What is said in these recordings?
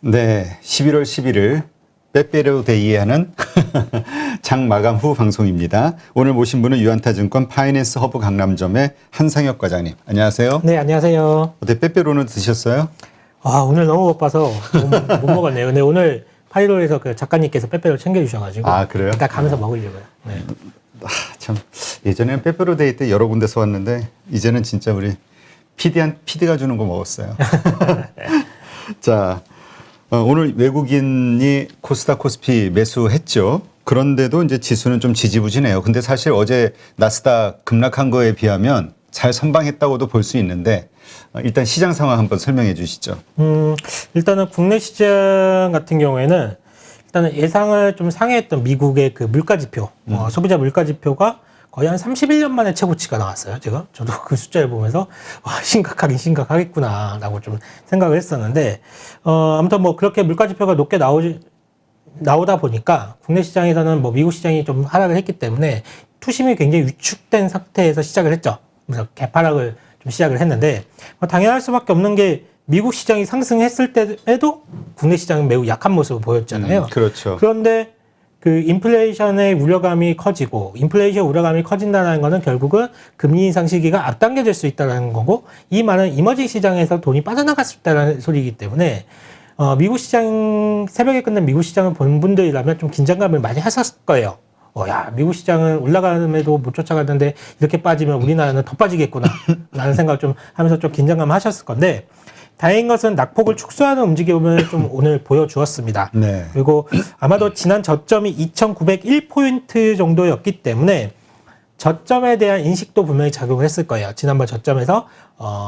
네, 11월 11일 빼빼로 데이에 하는 장 마감 후 방송입니다. 오늘 모신 분은 유안타증권 파이낸스 허브 강남점의 한상혁 과장님. 안녕하세요. 네, 안녕하세요. 어때 빼빼로는 드셨어요? 아, 오늘 너무 바빠서 못 먹었네요. 근데 오늘 파이로에서 그 작가님께서 빼빼로 챙겨주셔가지고. 아, 그래요? 일단 가면서 먹으려고요. 네. 참, 예전에는 빼빼로 데이 때 여러 군데서 왔는데 이제는 진짜 우리 PD가 주는 거 먹었어요. 자, 오늘 외국인이 코스닥 코스피 매수했죠. 그런데도 이제 지수는 좀 지지부진해요. 근데 사실 어제 나스닥 급락한 거에 비하면 잘 선방했다고도 볼 수 있는데 일단 시장 상황 한번 설명해 주시죠. 일단은 국내 시장 같은 경우에는 일단은 예상을 좀 상회했던 미국의 그 물가지표, 소비자 물가지표가 거의 한 31년 만에 최고치가 나왔어요. 제가 저도 그 숫자를 보면서 와, 심각하긴 심각하겠구나라고 좀 생각을 했었는데 아무튼 뭐 그렇게 물가지표가 높게 나오다 보니까 국내 시장에서는 뭐 미국 시장이 좀 하락을 했기 때문에 투심이 굉장히 위축된 상태에서 시작을 했죠. 그래서 개파락을 좀 시작을 했는데 당연할 수밖에 없는 게 미국 시장이 상승했을 때에도 국내 시장은 매우 약한 모습을 보였잖아요. 그렇죠. 그런데 그 인플레이션의 우려감이 커지고 인플레이션 우려감이 커진다는 거는 결국은 금리 인상 시기가 앞당겨질 수 있다는 거고 이 말은 이머징 시장에서 돈이 빠져나갈 수 있다는 소리이기 때문에 미국 시장 새벽에 끝난 미국 시장을 본 분들이라면 좀 긴장감을 많이 하셨을 거예요. 야, 미국 시장은 올라가는데도 못 쫓아가는데 이렇게 빠지면 우리나라는 더 빠지겠구나 라는 생각을 좀 하면서 좀 긴장감을 하셨을 건데 다행인 것은 낙폭을 축소하는 움직임을 좀 오늘 보여주었습니다. 네. 그리고 아마도 지난 저점이 2,901포인트 정도였기 때문에 저점에 대한 인식도 분명히 작용을 했을 거예요. 지난번 저점에서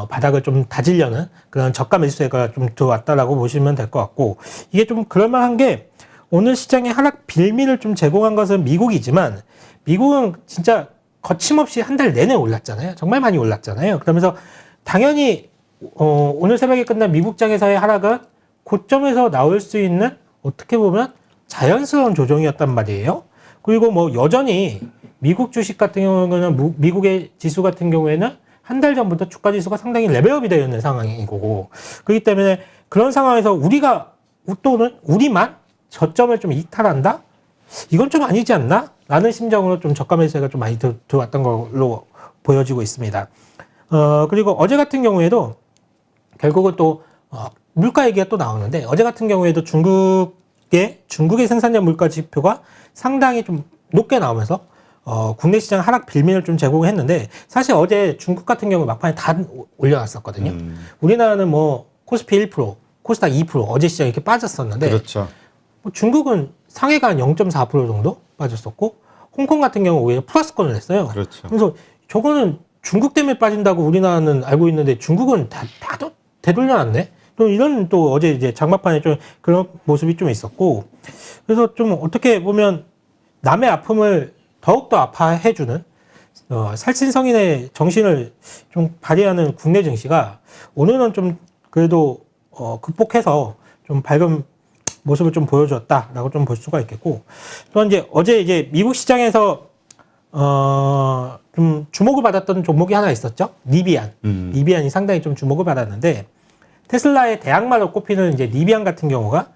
바닥을 좀 다지려는 그런 저가 매수세가 좀 들어왔다라고 보시면 될 것 같고 이게 좀 그럴만한 게 오늘 시장의 하락 빌미를 좀 제공한 것은 미국이지만 미국은 진짜 거침없이 한 달 내내 올랐잖아요. 정말 많이 올랐잖아요. 그러면서 당연히 오늘 새벽에 끝난 미국장에서의 하락은 고점에서 나올 수 있는 어떻게 보면 자연스러운 조정이었단 말이에요. 그리고 뭐 여전히 미국 주식 같은 경우는 미국의 지수 같은 경우에는 한 달 전부터 주가 지수가 상당히 레벨업이 되어 있는 상황이고 그렇기 때문에 그런 상황에서 또는 우리만 저점을 좀 이탈한다? 이건 좀 아니지 않나? 라는 심정으로 좀 저가 매수가 좀 많이 들어왔던 걸로 보여지고 있습니다. 그리고 어제 같은 경우에도 결국은 또 물가 얘기가 또 나오는데 어제 같은 경우에도 중국의 생산자 물가 지표가 상당히 좀 높게 나오면서 국내 시장 하락 빌미를 좀 제공했는데 사실 어제 중국 같은 경우 막판에 다 올려놨었거든요. 우리나라는 뭐 코스피 1%, 코스닥 2% 어제 시장 이렇게 빠졌었는데 그렇죠. 중국은 상해가 한 0.4% 정도 빠졌었고 홍콩 같은 경우 오히려 플러스권을 했어요. 그렇죠. 그래서 저거는 중국 때문에 빠진다고 우리나라는 알고 있는데 중국은 다 되돌려놨네. 또 이런 또 어제 이제 장막판에 좀 그런 모습이 좀 있었고 그래서 좀 어떻게 보면 남의 아픔을 더욱더 아파해주는 살신성인의 정신을 좀 발휘하는 국내 증시가 오늘은 좀 그래도 극복해서 좀 밝은 모습을 좀 보여줬다라고 좀 볼 수가 있겠고 또 이제 어제 이제 미국 시장에서 좀 주목을 받았던 종목이 하나 있었죠. 리비안. 리비안이 상당히 좀 주목을 받았는데 테슬라의 대항마로 꼽히는 이제 리비안 같은 경우가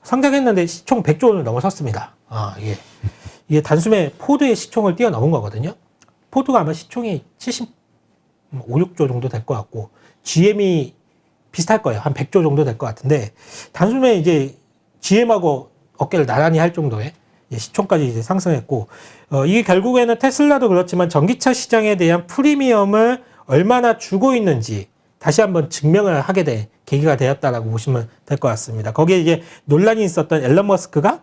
상장했는데 시총 100조 원을 넘어섰습니다. 이게 단숨에 포드의 시총을 뛰어넘은 거거든요. 포드가 아마 시총이 75, 6조 정도 될 것 같고 GM이 비슷할 거예요. 한 100조 정도 될 것 같은데 단숨에 이제 GM하고 어깨를 나란히 할 정도의 시총까지 이제 상승했고 이게 결국에는 테슬라도 그렇지만 전기차 시장에 대한 프리미엄을 얼마나 주고 있는지 다시 한번 증명을 하게 된 계기가 되었다라고 보시면 될 것 같습니다. 거기에 이제 논란이 있었던 앨런 머스크가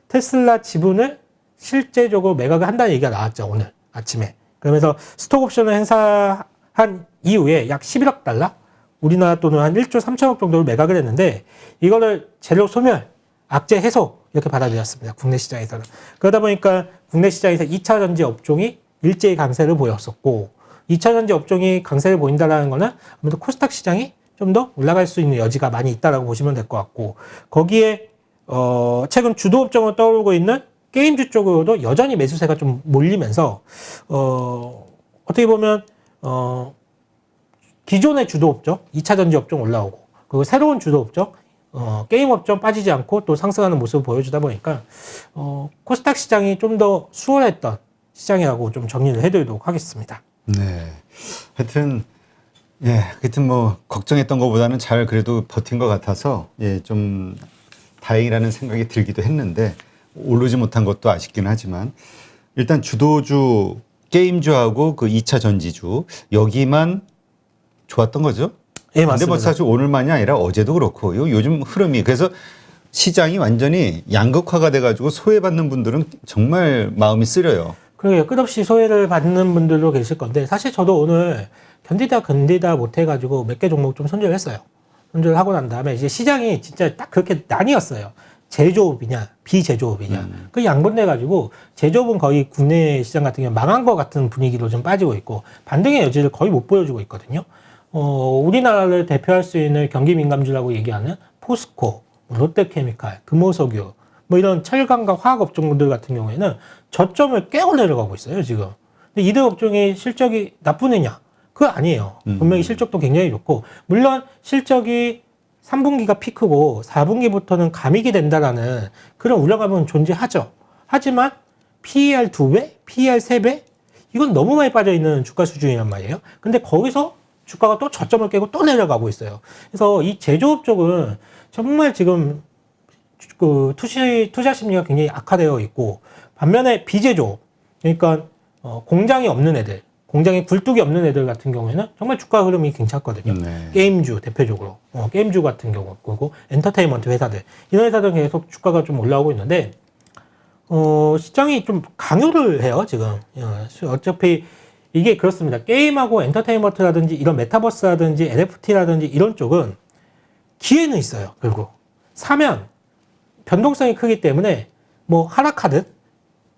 테슬라 지분을 실제적으로 매각을 한다는 얘기가 나왔죠. 오늘 아침에. 그러면서 스톡 옵션을 행사한 이후에 약 11억 달러? 우리나라 돈은 한 1조 3천억 정도를 매각을 했는데 이거를 재료 소멸, 악재 해소 이렇게 받아들였습니다. 국내 시장에서는. 그러다 보니까 국내 시장에서 2차 전지 업종이 일제히 강세를 보였었고 2차 전지 업종이 강세를 보인다는 거는 아무래도 코스닥 시장이 좀 더 올라갈 수 있는 여지가 많이 있다라고 보시면 될 것 같고 거기에 최근 주도 업종으로 떠오르고 있는 게임주 쪽으로도 여전히 매수세가 좀 몰리면서 어떻게 보면 기존의 주도 업종, 2차 전지 업종 올라오고 그리고 새로운 주도 업종 게임 업종 빠지지 않고 또 상승하는 모습을 보여주다 보니까 코스닥 시장이 좀 더 수월했던 시장이라고 좀 정리를 해드리도록 하겠습니다. 네. 하여튼 뭐 걱정했던 것보다는 잘 그래도 버틴 것 같아서 좀 다행이라는 생각이 들기도 했는데 오르지 못한 것도 아쉽긴 하지만 일단 주도주 게임주하고 그 2차 전지주 여기만 좋았던 거죠. 예, 근데 맞습니다. 뭐 사실 오늘만이 아니라 어제도 그렇고 요즘 흐름이 그래서 시장이 완전히 양극화가 돼가지고 소외받는 분들은 정말 마음이 쓰려요. 그러게요. 끝없이 소외를 받는 분들도 계실 건데 사실 저도 오늘 견디다 못해가지고 몇 개 종목 좀 손절을 했어요. 손절을 하고 난 다음에 이제 시장이 진짜 딱 그렇게 나뉘었어요. 제조업이냐 비제조업이냐. 그 양분돼가지고 제조업은 거의 국내 시장 같은 경우 망한 것 같은 분위기로 좀 빠지고 있고 반등의 여지를 거의 못 보여주고 있거든요. 우리나라를 대표할 수 있는 경기 민감주라고 얘기하는 포스코, 롯데케미칼, 금호석유 뭐 이런 철강과 화학 업종들 같은 경우에는 저점을 깨고 내려가고 있어요 지금. 근데 이들 업종이 실적이 나쁘느냐? 그거 아니에요. 분명히 실적도 굉장히 좋고 물론 실적이 3분기가 피크고 4분기부터는 감익이 된다라는 그런 우려감은 존재하죠. 하지만 PER 2배, PER 3배 이건 너무 많이 빠져있는 주가 수준이란 말이에요. 근데 거기서 주가가 또 저점을 깨고 또 내려가고 있어요. 그래서 이 제조업 쪽은 정말 지금 그 투자 심리가 굉장히 악화되어 있고 반면에 비제조업 그러니까 공장이 없는 애들 공장에 굴뚝이 없는 애들 같은 경우에는 정말 주가 흐름이 괜찮거든요. 네. 게임주 대표적으로 게임주 같은 경우 그리고 엔터테인먼트 회사들 이런 회사들은 계속 주가가 좀 올라오고 있는데 시장이 좀 강요를 해요 지금. 어차피 이게 그렇습니다. 게임하고 엔터테인먼트라든지 이런 메타버스라든지 NFT라든지 이런 쪽은 기회는 있어요. 결국 사면 변동성이 크기 때문에 뭐 하락하듯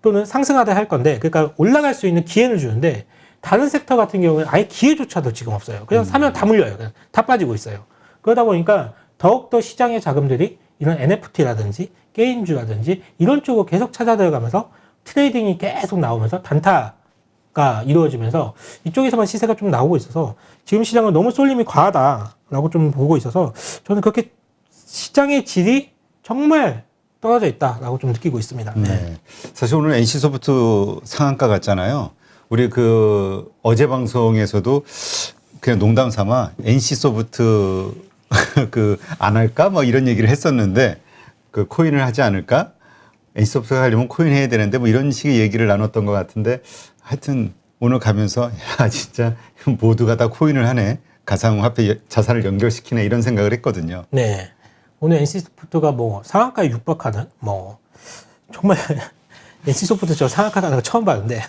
또는 상승하듯 할 건데 그러니까 올라갈 수 있는 기회를 주는데 다른 섹터 같은 경우는 아예 기회조차도 지금 없어요. 그냥 사면 다 물려요. 그냥 다 빠지고 있어요. 그러다 보니까 더욱더 시장의 자금들이 이런 NFT라든지 게임주라든지 이런 쪽으로 계속 찾아들어가면서 트레이딩이 계속 나오면서 단타가 이루어지면서 이쪽에서만 시세가 좀 나오고 있어서 지금 시장은 너무 쏠림이 과하다라고 좀 보고 있어서 저는 그렇게 시장의 질이 정말 떨어져 있다라고 좀 느끼고 있습니다. 네. 사실 오늘 NC소프트 상한가 갔잖아요. 우리 그 어제 방송에서도 그냥 농담 삼아 NC소프트 그 안 할까? 뭐 이런 얘기를 했었는데 그 코인을 하지 않을까? NC소프트가 하려면 코인 해야 되는데 뭐 이런 식의 얘기를 나눴던 것 같은데 하여튼 오늘 가면서 야 진짜 모두가 다 코인을 하네. 가상화폐 자산을 연결시키네 이런 생각을 했거든요. 네. 오늘 NC소프트가 뭐 상한가에 육박하는 뭐 정말 NC소프트 저 상한가라는 거 처음 봤는데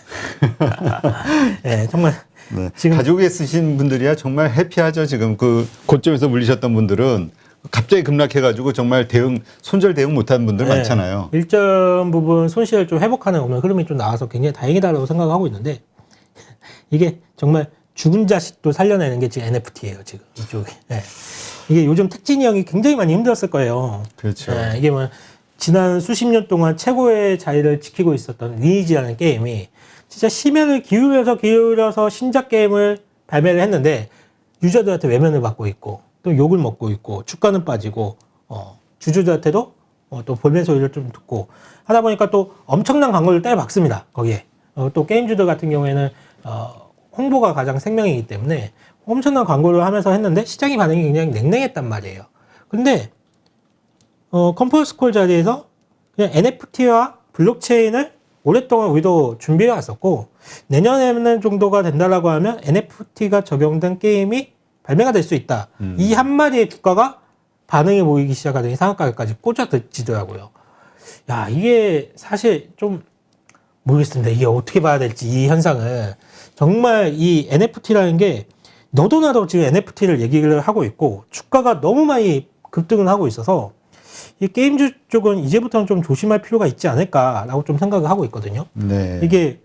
네, 정말 네. 지금 가족에 쓰신 분들이야 정말 해피하죠. 지금 그 고점에서 물리셨던 분들은 갑자기 급락해가지고 정말 손절 대응 못하는 분들 네, 많잖아요. 일정 부분 손실을 좀 회복하는 오늘 흐름이 좀 나와서 굉장히 다행이다라고 생각하고 있는데 이게 정말 죽은 자식도 살려내는 게 지금 NFT예요. 지금 이쪽에. 네. 이게 요즘 택진이 형이 굉장히 많이 힘들었을 거예요. 그렇죠. 네, 이게 뭐 지난 수십 년 동안 최고의 자리를 지키고 있었던 리니지라는 게임이 진짜 심혈을 기울여서 신작 게임을 발매를 했는데 유저들한테 외면을 받고 있고 또 욕을 먹고 있고 주가는 빠지고 주주들한테도 또 볼멘 소리를 좀 듣고 하다 보니까 또 엄청난 광고를 때려박습니다. 거기에 또 게임주들 같은 경우에는 홍보가 가장 생명이기 때문에 엄청난 광고를 하면서 했는데 시장의 반응이 굉장히 냉랭했단 말이에요. 근데 컨퍼런스콜 자리에서 그냥 NFT와 블록체인을 오랫동안 우리도 준비해 왔었고 내년에는 정도가 된다라고 하면 NFT가 적용된 게임이 발매가 될 수 있다. 이 한마디의 주가가 반응이 보이기 시작하더니 상한가까지 꽂아지더라고요. 야, 이게 사실 좀 모르겠습니다. 이게 어떻게 봐야 될지 이 현상을. 정말 이 NFT라는 게 너도 나도 지금 NFT를 얘기를 하고 있고 주가가 너무 많이 급등을 하고 있어서 이 게임주 쪽은 이제부터는 좀 조심할 필요가 있지 않을까라고 좀 생각을 하고 있거든요. 네. 이게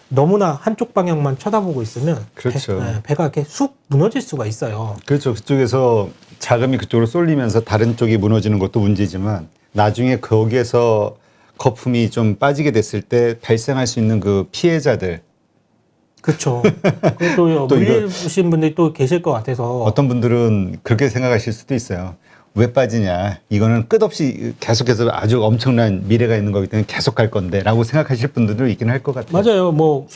너무나 한쪽 방향만 쳐다보고 있으면 그렇죠. 배가 이렇게 쑥 무너질 수가 있어요. 그렇죠. 그쪽에서 자금이 그쪽으로 쏠리면서 다른 쪽이 무너지는 것도 문제지만 나중에 거기에서 거품이 좀 빠지게 됐을 때 발생할 수 있는 그 피해자들. 그렇죠. 또 또 물리신 분들이 또 계실 것 같아서 어떤 분들은 그렇게 생각하실 수도 있어요. 왜 빠지냐. 이거는 끝없이 계속해서 아주 엄청난 미래가 있는 거기 때문에 계속 갈 건데 라고 생각하실 분들도 있긴 할 것 같아요. 맞아요. 뭐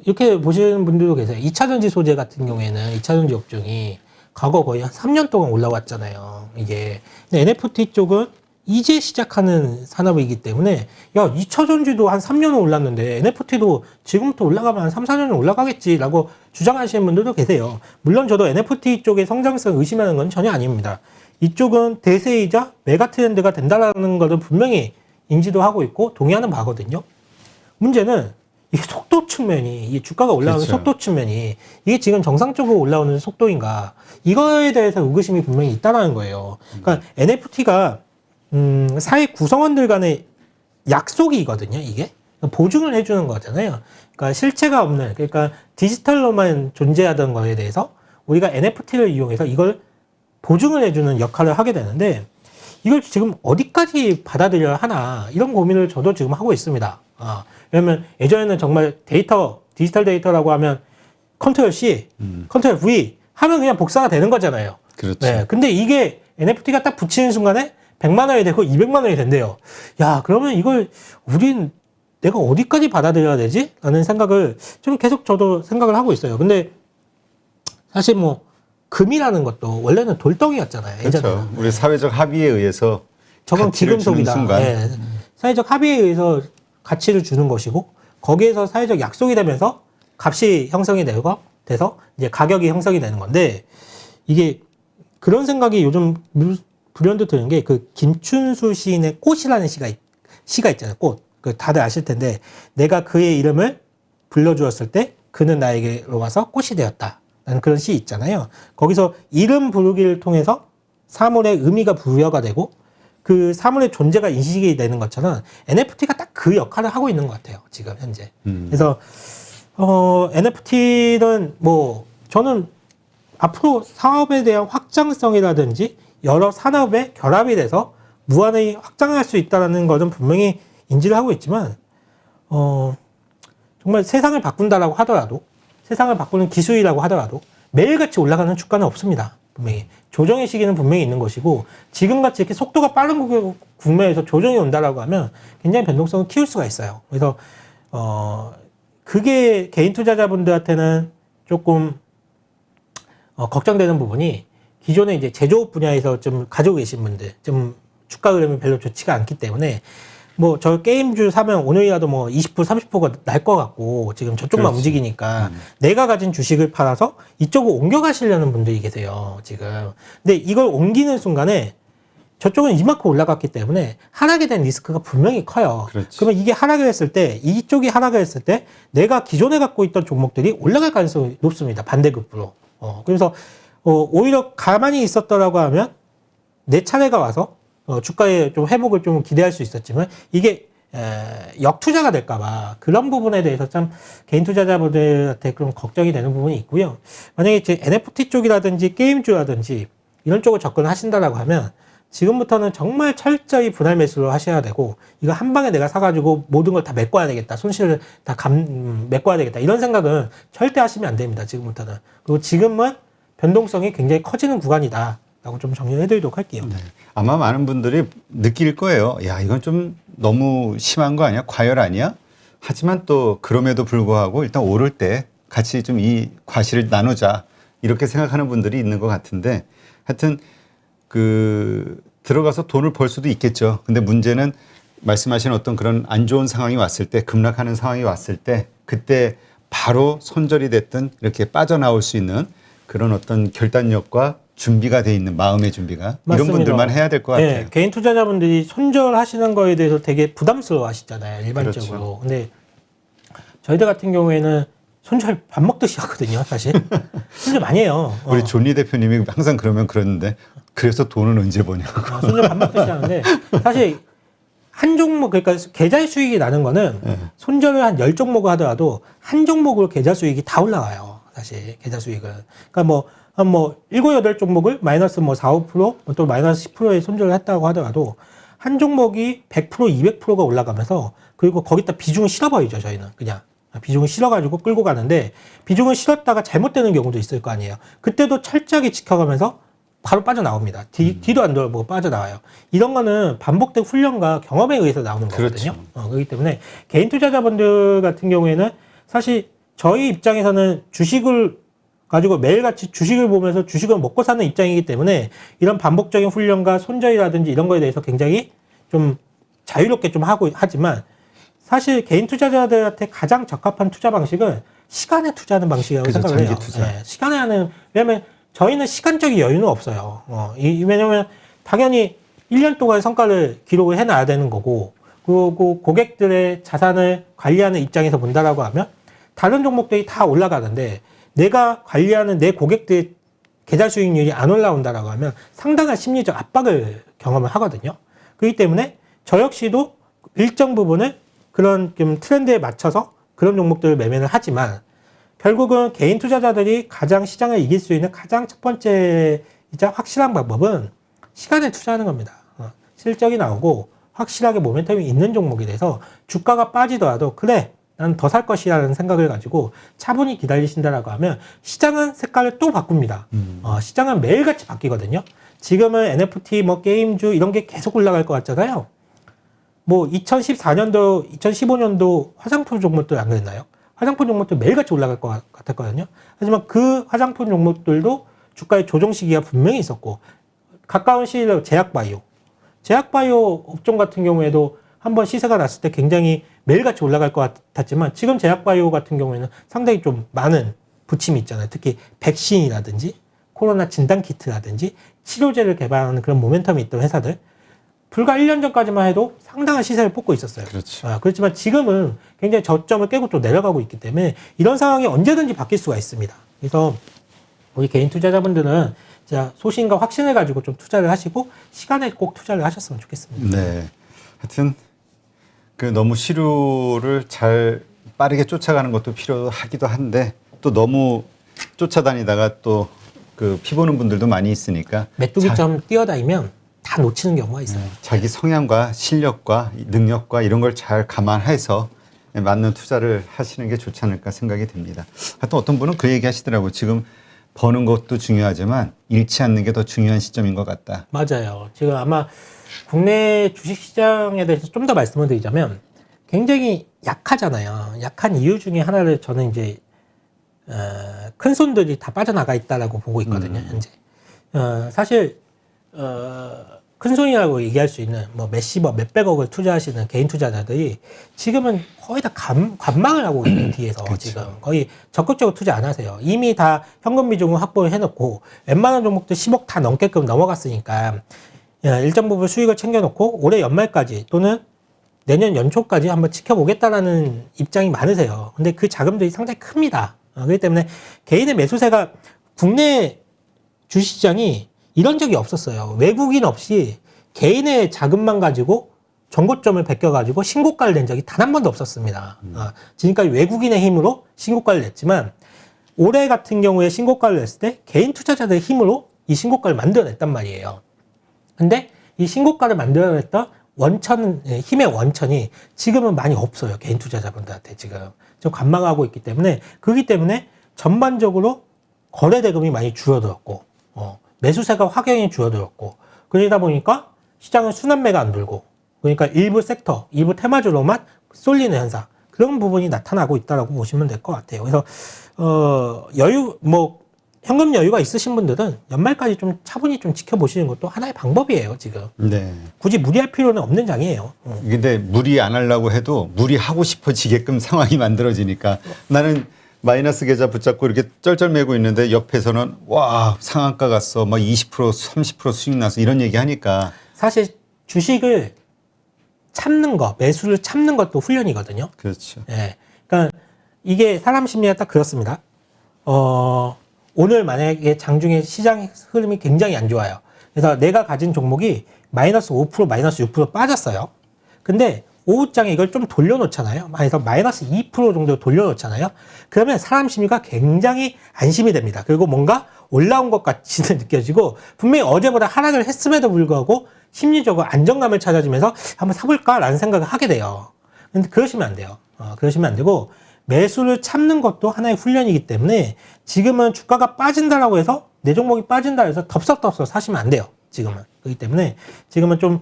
이렇게 보시는 분들도 계세요. 2차전지 소재 같은 경우에는 2차전지 업종이 과거 거의 한 3년 동안 올라왔잖아요. 이게. 근데 NFT 쪽은 이제 시작하는 산업이기 때문에 야, 2차 전지도 한 3년은 올랐는데 NFT도 지금부터 올라가면 한 3, 4년은 올라가겠지라고 주장하시는 분들도 계세요. 물론 저도 NFT 쪽의 성장성 의심하는 건 전혀 아닙니다. 이쪽은 대세이자 메가 트렌드가 된다라는 것은 분명히 인지도 하고 있고 동의하는 바거든요. 문제는 이게 속도 측면이, 이 주가가 올라오는 그렇죠. 속도 측면이 이게 지금 정상적으로 올라오는 속도인가, 이거에 대해서 의구심이 분명히 있다라는 거예요. 그러니까 NFT가 사회 구성원들 간의 약속이거든요, 이게. 보증을 해주는 거잖아요. 그러니까 실체가 없는, 그러니까 디지털로만 존재하던 거에 대해서 우리가 NFT를 이용해서 이걸 보증을 해주는 역할을 하게 되는데, 이걸 지금 어디까지 받아들여야 하나, 이런 고민을 저도 지금 하고 있습니다. 왜냐면 예전에는 정말 데이터, 디지털 데이터라고 하면 컨트롤 C, 컨트롤 V 하면 그냥 복사가 되는 거잖아요. 그렇죠. 네, 근데 이게 NFT가 딱 붙이는 순간에 100만 원이 되고 200만 원이 된대요. 야, 그러면 이걸 내가 어디까지 받아들여야 되지? 라는 생각을 좀 계속 저도 생각을 하고 있어요. 근데 사실 뭐 금이라는 것도 원래는 돌덩이였잖아요. 그렇죠. 예전에는. 우리 사회적 합의에 의해서 저건 가치를 주는 기금속이다. 순간. 예. 사회적 합의에 의해서 가치를 주는 것이고, 거기에서 사회적 약속이 되면서 값이 형성이 돼서 이제 가격이 형성이 되는 건데, 이게 그런 생각이 요즘 불현듯 드는 게, 그 김춘수 시인의 꽃이라는 시가 있잖아요. 꽃. 그 다들 아실 텐데, 내가 그의 이름을 불러주었을 때 그는 나에게로 와서 꽃이 되었다. 라는 그런 시 있잖아요. 거기서 이름 부르기를 통해서 사물의 의미가 부여가 되고 그 사물의 존재가 인식이 되는 것처럼 NFT가 딱 그 역할을 하고 있는 것 같아요. 지금 현재. 그래서 NFT는 뭐 저는 앞으로 사업에 대한 확장성이라든지 여러 산업의 결합이 돼서 무한히 확장할 수 있다는 것은 분명히 인지를 하고 있지만 정말 세상을 바꾼다라고 하더라도, 세상을 바꾸는 기술이라고 하더라도 매일같이 올라가는 주가는 없습니다. 분명히 조정의 시기는 분명히 있는 것이고, 지금같이 이렇게 속도가 빠른 국면에서 조정이 온다라고 하면 굉장히 변동성을 키울 수가 있어요. 그래서 그게 개인 투자자분들한테는 조금 걱정되는 부분이, 기존에 이제 제조업 분야에서 좀 가지고 계신 분들, 좀 주가 흐름이 별로 좋지가 않기 때문에, 뭐 저 게임주 사면 오늘이라도 뭐 20%, 30%가 날 것 같고 지금 저쪽만 그렇지. 움직이니까 내가 가진 주식을 팔아서 이쪽으로 옮겨가시려는 분들이 계세요, 지금. 근데 이걸 옮기는 순간에 저쪽은 이만큼 올라갔기 때문에 하락에 대한 리스크가 분명히 커요. 그렇지. 그러면 이게 하락을 했을 때, 이쪽이 하락을 했을 때 내가 기존에 갖고 있던 종목들이 올라갈 가능성이 높습니다. 반대급부로. 그래서 오히려 가만히 있었더라고 하면 내 차례가 와서 주가의 좀 회복을 좀 기대할 수 있었지만, 이게 역투자가 될까봐 그런 부분에 대해서 참 개인 투자자분들한테 그런 걱정이 되는 부분이 있고요. 만약에 이제 NFT 쪽이라든지 게임주라든지 이런 쪽을 접근하신다라고 하면 지금부터는 정말 철저히 분할 매수를 하셔야 되고, 이거 한 방에 내가 사가지고 모든 걸 다 메꿔야 되겠다, 손실을 다 메꿔야 되겠다, 이런 생각은 절대 하시면 안 됩니다. 지금부터는. 그리고 지금은 변동성이 굉장히 커지는 구간이다 라고 좀 정리를 해드리도록 할게요. 네. 아마 많은 분들이 느낄 거예요. 야, 이건 좀 너무 심한 거 아니야? 과열 아니야? 하지만 또 그럼에도 불구하고 일단 오를 때 같이 좀 이 과실을 나누자, 이렇게 생각하는 분들이 있는 것 같은데, 하여튼 들어가서 돈을 벌 수도 있겠죠. 근데 문제는 말씀하신 어떤 그런 안 좋은 상황이 왔을 때, 급락하는 상황이 왔을 때, 그때 바로 손절이 됐든 이렇게 빠져나올 수 있는 그런 어떤 결단력과 준비가 돼 있는, 마음의 준비가, 맞습니다. 이런 분들만 해야 될 것 같아요. 네, 개인 투자자분들이 손절하시는 거에 대해서 되게 부담스러워 하시잖아요, 일반적으로. 그렇죠. 근데 저희들 같은 경우에는 손절 밥 먹듯이 하거든요, 사실. 손절 많이 해요. 우리 존리 대표님이 항상 그러는데, 그래서 돈은 언제 버냐고. 손절 밥 먹듯이 하는데, 사실 한 종목, 그러니까 계좌 수익이 나는 거는 손절을 한 10종목을 하더라도 한 종목으로 계좌 수익이 다 올라와요, 사실 계좌 수익은. 그러니까 한 7, 8종목을 마이너스 4, 5%, 또 마이너스 10%의 손절을 했다고 하더라도 한 종목이 100%, 200%가 올라가면서, 그리고 거기다 비중을 실어버리죠, 저희는. 그냥. 비중을 실어가지고 끌고 가는데, 비중을 실었다가 잘못되는 경우도 있을 거 아니에요. 그때도 철저하게 지켜가면서 바로 빠져나옵니다. 뒤도 안 돌아보고 빠져나와요. 이런 거는 반복된 훈련과 경험에 의해서 나오는 거거든요. 그렇죠. 그렇기 때문에 개인 투자자분들 같은 경우에는 사실 저희 입장에서는 주식을 가지고 매일같이 주식을 보면서 주식을 먹고 사는 입장이기 때문에 이런 반복적인 훈련과 손절이라든지 이런 거에 대해서 굉장히 좀 자유롭게 좀 하지만 사실 개인 투자자들한테 가장 적합한 투자 방식은 시간에 투자하는 방식이라고 그죠, 생각을 해요. 장기 투자. 네, 시간에 하는, 왜냐면 저희는 시간적인 여유는 없어요. 왜냐면 당연히 1년 동안 성과를 기록을 해놔야 되는 거고, 그리고 고객들의 자산을 관리하는 입장에서 본다라고 하면 다른 종목들이 다 올라가는데 내가 관리하는 내 고객들의 계좌 수익률이 안 올라온다라고 하면 상당한 심리적 압박을 경험을 하거든요. 그렇기 때문에 저 역시도 일정 부분을 그런 좀 트렌드에 맞춰서 그런 종목들을 매매를 하지만 결국은 개인 투자자들이 가장 시장을 이길 수 있는 가장 첫 번째이자 확실한 방법은 시간에 투자하는 겁니다. 실적이 나오고 확실하게 모멘텀이 있는 종목이 돼서 주가가 빠지더라도 그래 나는 더 살 것이라는 생각을 가지고 차분히 기다리신다라고 하면 시장은 색깔을 또 바꿉니다. 시장은 매일같이 바뀌거든요. 지금은 NFT, 게임주 이런 게 계속 올라갈 것 같잖아요. 2014년도, 2015년도 화장품 종목들 안 그랬나요? 화장품 종목들 매일같이 올라갈 것 같았거든요. 하지만 그 화장품 종목들도 주가의 조정 시기가 분명히 있었고, 가까운 시일로 제약바이오 업종 같은 경우에도 한번 시세가 났을 때 굉장히 매일같이 올라갈 것 같았지만, 지금 제약바이오 같은 경우에는 상당히 좀 많은 부침이 있잖아요. 특히 백신이라든지 코로나 진단키트라든지 치료제를 개발하는 그런 모멘텀이 있던 회사들. 불과 1년 전까지만 해도 상당한 시세를 뽑고 있었어요. 그렇죠. 그렇지만 지금은 굉장히 저점을 깨고 또 내려가고 있기 때문에 이런 상황이 언제든지 바뀔 수가 있습니다. 그래서 우리 개인 투자자분들은 진짜 소신과 확신을 가지고 좀 투자를 하시고 시간에 꼭 투자를 하셨으면 좋겠습니다. 네. 하여튼 너무 시류를 잘 빠르게 쫓아가는 것도 필요하기도 한데 또 너무 쫓아다니다가 또 피 보는 분들도 많이 있으니까 메뚜기 좀 뛰어다니면 다 놓치는 경우가 있어요. 자기 성향과 실력과 능력과 이런 걸 잘 감안해서 맞는 투자를 하시는 게 좋지 않을까 생각이 듭니다. 하여튼 어떤 분은 그 얘기 하시더라고요. 지금 버는 것도 중요하지만 잃지 않는 게 더 중요한 시점인 것 같다. 맞아요. 지금 아마 국내 주식시장에 대해서 좀 더 말씀을 드리자면 굉장히 약하잖아요. 약한 이유 중에 하나를 저는 이제 큰 손들이 다 빠져나가 있다라고 보고 있거든요. 현재 사실 큰 손이라고 얘기할 수 있는 몇십억, 몇백억을 투자하시는 개인 투자자들이 지금은 거의 다 관망을 하고 있는 뒤에서 그렇죠. 지금 거의 적극적으로 투자 안 하세요. 이미 다 현금 비중을 확보를 해놓고 웬만한 종목들 10억 다 넘게끔 넘어갔으니까 일정 부분 수익을 챙겨놓고 올해 연말까지 또는 내년 연초까지 한번 지켜보겠다라는 입장이 많으세요. 근데 그 자금들이 상당히 큽니다. 그렇기 때문에 개인의 매수세가 국내 주식시장이 이런 적이 없었어요. 외국인 없이 개인의 자금만 가지고 전고점을 베껴가지고 신고가를 낸 적이 단 한 번도 없었습니다. 지금까지 외국인의 힘으로 신고가를 냈지만 올해 같은 경우에 신고가를 냈을 때 개인 투자자들의 힘으로 이 신고가를 만들어냈단 말이에요. 근데 이 신고가를 만들어냈던 힘의 원천이 지금은 많이 없어요. 개인 투자자분들한테 지금 좀 관망하고 있기 때문에, 그렇기 때문에 전반적으로 거래 대금이 많이 줄어들었고, 매수세가 확연히 줄어들었고, 그러다 보니까 시장은 순환매가 안 돌고, 그러니까 일부 섹터, 일부 테마주로만 쏠리는 현상, 그런 부분이 나타나고 있다라고 보시면 될 것 같아요. 그래서 현금 여유가 있으신 분들은 연말까지 좀 차분히 좀 지켜보시는 것도 하나의 방법이에요, 지금. 네. 굳이 무리할 필요는 없는 장이에요. 근데 무리 안 하려고 해도 무리하고 싶어지게끔 상황이 만들어지니까 나는 마이너스 계좌 붙잡고 이렇게 쩔쩔매고 있는데 옆에서는 와 상한가 갔어 막 20% 30% 수익 나서 이런 얘기 하니까 사실 주식을 참는 거, 매수를 참는 것도 훈련이거든요. 그렇죠. 예. 그러니까 이게 사람 심리가 딱 그렇습니다. 오늘 만약에 장중에 시장 흐름이 굉장히 안 좋아요. 그래서 내가 가진 종목이 마이너스 5%, 마이너스 6% 빠졌어요. 근데 오후장에 이걸 좀 돌려놓잖아요. 그래서 마이너스 2% 정도 돌려놓잖아요. 그러면 사람 심리가 굉장히 안심이 됩니다. 그리고 뭔가 올라온 것 같이 느껴지고 분명히 어제보다 하락을 했음에도 불구하고 심리적으로 안정감을 찾아주면서 한번 사볼까라는 생각을 하게 돼요. 근데 그러시면 안 돼요. 그러시면 안 되고 매수를 참는 것도 하나의 훈련이기 때문에 지금은 주가가 빠진다라고 해서 내 종목이 빠진다 해서 덥석덥석 사시면 안 돼요. 지금은. 그렇기 때문에 지금은 좀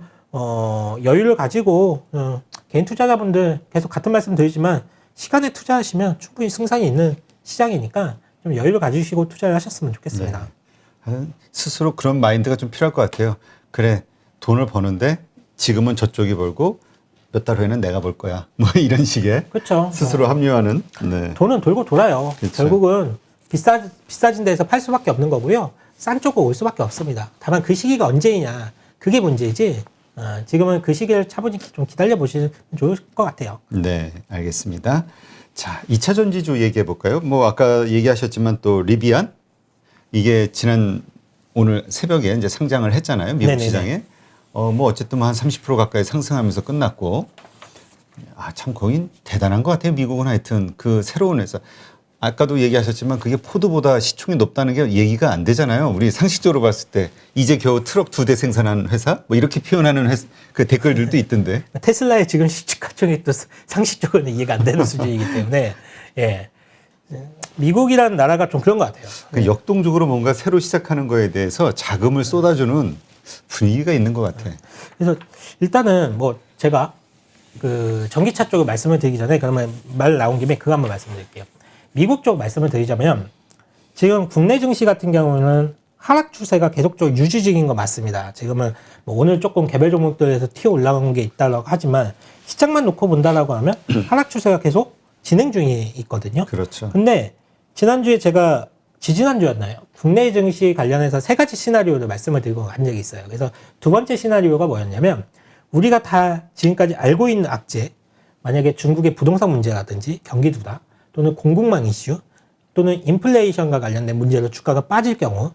여유를 가지고 개인 투자자분들 계속 같은 말씀 드리지만 시간에 투자하시면 충분히 승산이 있는 시장이니까 좀 여유를 가지시고 투자를 하셨으면 좋겠습니다. 네. 스스로 그런 마인드가 좀 필요할 것 같아요. 그래, 돈을 버는데 지금은 저쪽이 벌고 몇 달 후에는 내가 벌 거야. 뭐 이런 식의 그렇죠. 스스로 합리화하는. 네. 돈은 돌고 돌아요. 그쵸. 결국은 비싸진 데서 팔 수밖에 없는 거고요. 싼 쪽으로 올 수밖에 없습니다. 다만 그 시기가 언제이냐 그게 문제이지. 지금은 그 시기를 차분히 좀 기다려 보시면 좋을 것 같아요. 네, 알겠습니다. 자, 2차 전지주 얘기해 볼까요? 뭐 아까 얘기하셨지만 또 리비안 이게 오늘 새벽에 이제 상장을 했잖아요. 미국 네네네. 시장에. 뭐 어쨌든 한 30% 가까이 상승하면서 끝났고. 참 거긴 대단한 것 같아요. 미국은 하여튼 그 새로운 회사. 아까도 얘기하셨지만 그게 포드보다 시총이 높다는 게 얘기가 안 되잖아요. 우리 상식적으로 봤을 때 이제 겨우 트럭 2대 생산한 회사? 뭐 이렇게 표현하는 그 댓글들도 있던데. 테슬라의 지금 시가총액 도 상식적으로는 이해가 안 되는 수준이기 때문에 예. 미국이라는 나라가 좀 그런 것 같아요. 그 역동적으로 뭔가 새로 시작하는 거에 대해서 자금을 쏟아주는 분위기가 있는 것 같아. 그래서 일단은 뭐 제가 그 전기차 쪽을 말씀을 드리기 전에 그러면 말 나온 김에 그거 한번 말씀드릴게요. 미국 쪽 말씀을 드리자면 지금 국내 증시 같은 경우는 하락 추세가 계속적으로 유지 중인 거 맞습니다. 지금은 뭐 오늘 조금 개별 종목들에서 튀어 올라간 게 있다고 하지만 시장만 놓고 본다라고 하면 하락 추세가 계속 진행 중에 있거든요. 그렇죠. 근데 지난주에 제가 지지난주였나요? 국내 증시 관련해서 3가지 시나리오를 말씀을 드리고 간 적이 있어요. 그래서 두 번째 시나리오가 뭐였냐면 우리가 다 지금까지 알고 있는 악재, 만약에 중국의 부동산 문제라든지 경기 둔화 또는 공급망 이슈 또는 인플레이션과 관련된 문제로 주가가 빠질 경우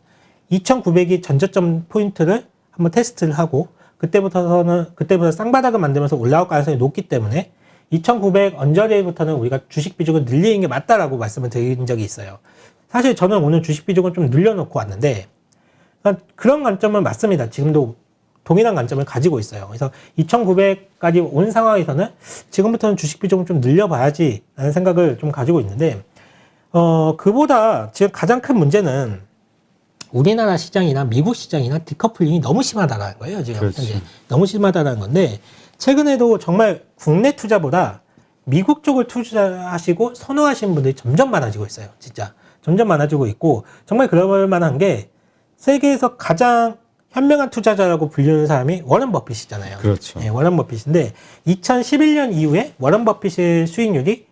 2,900이 전저점 포인트를 한번 테스트를 하고 그때부터 쌍바닥을 만들면서 올라올 가능성이 높기 때문에 2,900 언저리부터는 우리가 주식 비중을 늘리는 게 맞다라고 말씀을 드린 적이 있어요. 사실 저는 오늘 주식 비중을 좀 늘려놓고 왔는데 그런 관점은 맞습니다. 지금도 동일한 관점을 가지고 있어요. 그래서 2,900까지 온 상황에서는 지금부터는 주식 비중을 좀 늘려봐야지 라는 생각을 좀 가지고 있는데 그보다 지금 가장 큰 문제는 우리나라 시장이나 미국 시장이나 디커플링이 너무 심하다라는 거예요. 지금 그렇지. 현재 너무 심하다라는 건데 최근에도 정말 국내 투자보다 미국 쪽을 투자하시고 선호하시는 분들이 점점 많아지고 있어요. 진짜 점점 많아지고 있고 정말 그럴 만한 게 세계에서 가장 현명한 투자자라고 불리는 사람이 워런 버핏이잖아요. 그렇죠. 네, 워런 버핏인데 2011년 이후에 워런 버핏의 수익률이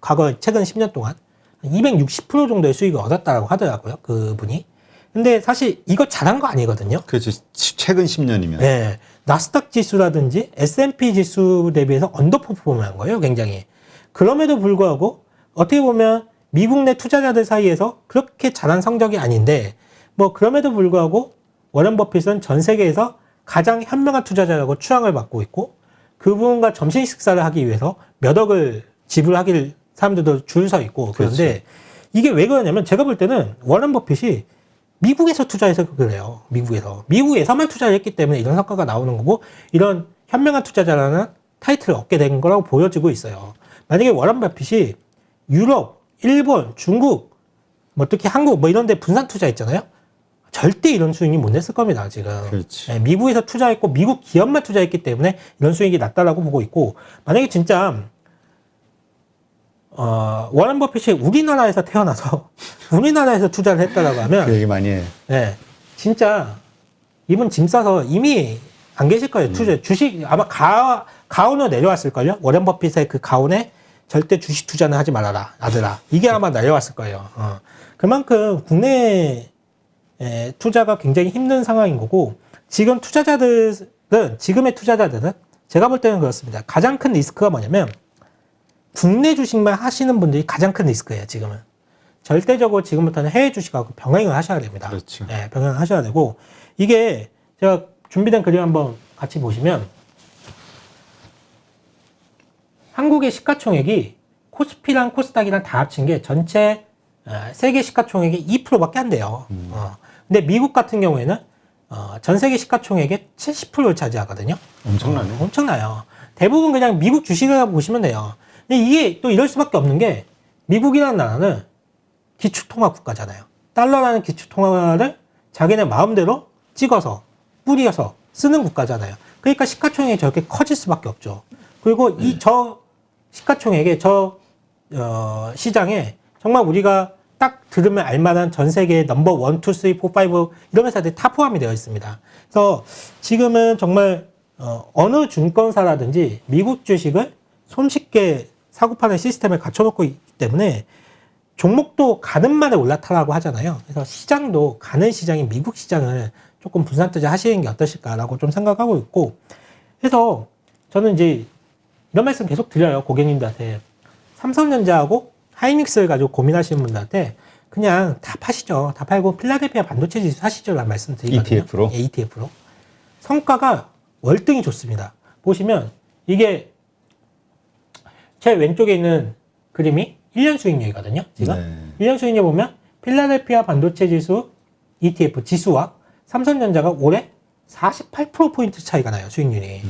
과거 최근 10년 동안 260% 정도의 수익을 얻었다고 하더라고요. 그분이. 근데 사실 이거 잘한 거 아니거든요. 그렇죠. 최근 10년이면. 네. 나스닥 지수라든지 S&P 지수 대비해서 언더퍼포먼한 거예요. 굉장히. 그럼에도 불구하고 어떻게 보면 미국 내 투자자들 사이에서 그렇게 잘한 성적이 아닌데 뭐 그럼에도 불구하고 워런 버핏은 전 세계에서 가장 현명한 투자자라고 추앙을 받고 있고 그분과 점심 식사를 하기 위해서 몇 억을 지불하길 사람들도 줄 서 있고 그런데 그렇죠. 이게 왜 그러냐면 제가 볼 때는 워런 버핏이 미국에서 투자해서 그래요. 미국에서만 투자를 했기 때문에 이런 성과가 나오는 거고 이런 현명한 투자자라는 타이틀을 얻게 된 거라고 보여지고 있어요. 만약에 워런 버핏이 유럽, 일본, 중국, 뭐 특히 한국 뭐 이런 데 분산 투자했잖아요. 절대 이런 수익이 못 냈을 겁니다, 지금. 그렇지. 네, 미국에서 투자했고 미국 기업만 투자했기 때문에 이런 수익이 났다라고 보고 있고 만약에 진짜 워런 버핏이 우리나라에서 태어나서 우리나라에서 투자를 했다라고 하면 그 얘기 많이 해. 네, 진짜 이분 짐 싸서 이미 안 계실 거예요. 주식 아마 가온으로 내려왔을걸요. 워런 버핏의 그 가온에 절대 주식 투자는 하지 말아라, 아들아. 이게 아마 내려왔을 거예요. 그만큼 국내 투자가 굉장히 힘든 상황인 거고 지금의 투자자들은 제가 볼 때는 그렇습니다. 가장 큰 리스크가 뭐냐면 국내 주식만 하시는 분들이 가장 큰 리스크예요. 지금은 절대적으로 지금부터는 해외 주식하고 병행을 하셔야 됩니다. 그렇죠. 네, 병행을 하셔야 되고 이게 제가 준비된 그림 한번 같이 보시면 한국의 시가총액이 코스피랑 코스닥이랑 다 합친 게 전체 세계 시가총액의 2%밖에 안 돼요. 근데 미국 같은 경우에는 전 세계 시가총액의 70%를 차지하거든요. 엄청나네. 엄청나요. 대부분 그냥 미국 주식이라고 보시면 돼요. 근데 이게 또 이럴 수밖에 없는 게 미국이라는 나라는 기축통화 국가잖아요. 달러라는 기축통화를 자기네 마음대로 찍어서 뿌려서 쓰는 국가잖아요. 그러니까 시가총액이 저렇게 커질 수밖에 없죠. 그리고 저 시가총액에 시장에 정말 우리가 딱 들으면 알만한 전 세계 넘버 1, 2, 3, 4, 5 이런 회사들이 다 포함이 되어 있습니다. 그래서 지금은 정말 어느 증권사라든지 미국 주식을 손쉽게 사고 파는 시스템을 갖춰놓고 있기 때문에 종목도 가는 만에 올라타라고 하잖아요. 그래서 시장도 가는 시장인 미국 시장을 조금 분산 투자 하시는 게 어떠실까라고 좀 생각하고 있고, 그래서 저는 이제 이런 말씀 계속 드려요. 고객님들한테. 삼성전자하고 하이닉스를 가지고 고민하시는 분들한테 그냥 다 파시죠. 다 팔고 필라델피아 반도체 지수 사시죠. 라는 말씀 드리거든요. ETF로? 예, ETF로. 성과가 월등히 좋습니다. 보시면 이게 제 왼쪽에 있는 그림이 1년 수익률이거든요. 지금 1년 수익률 보면 필라델피아 반도체 지수 ETF 지수와 삼성전자가 올해 48%포인트 차이가 나요. 수익률이.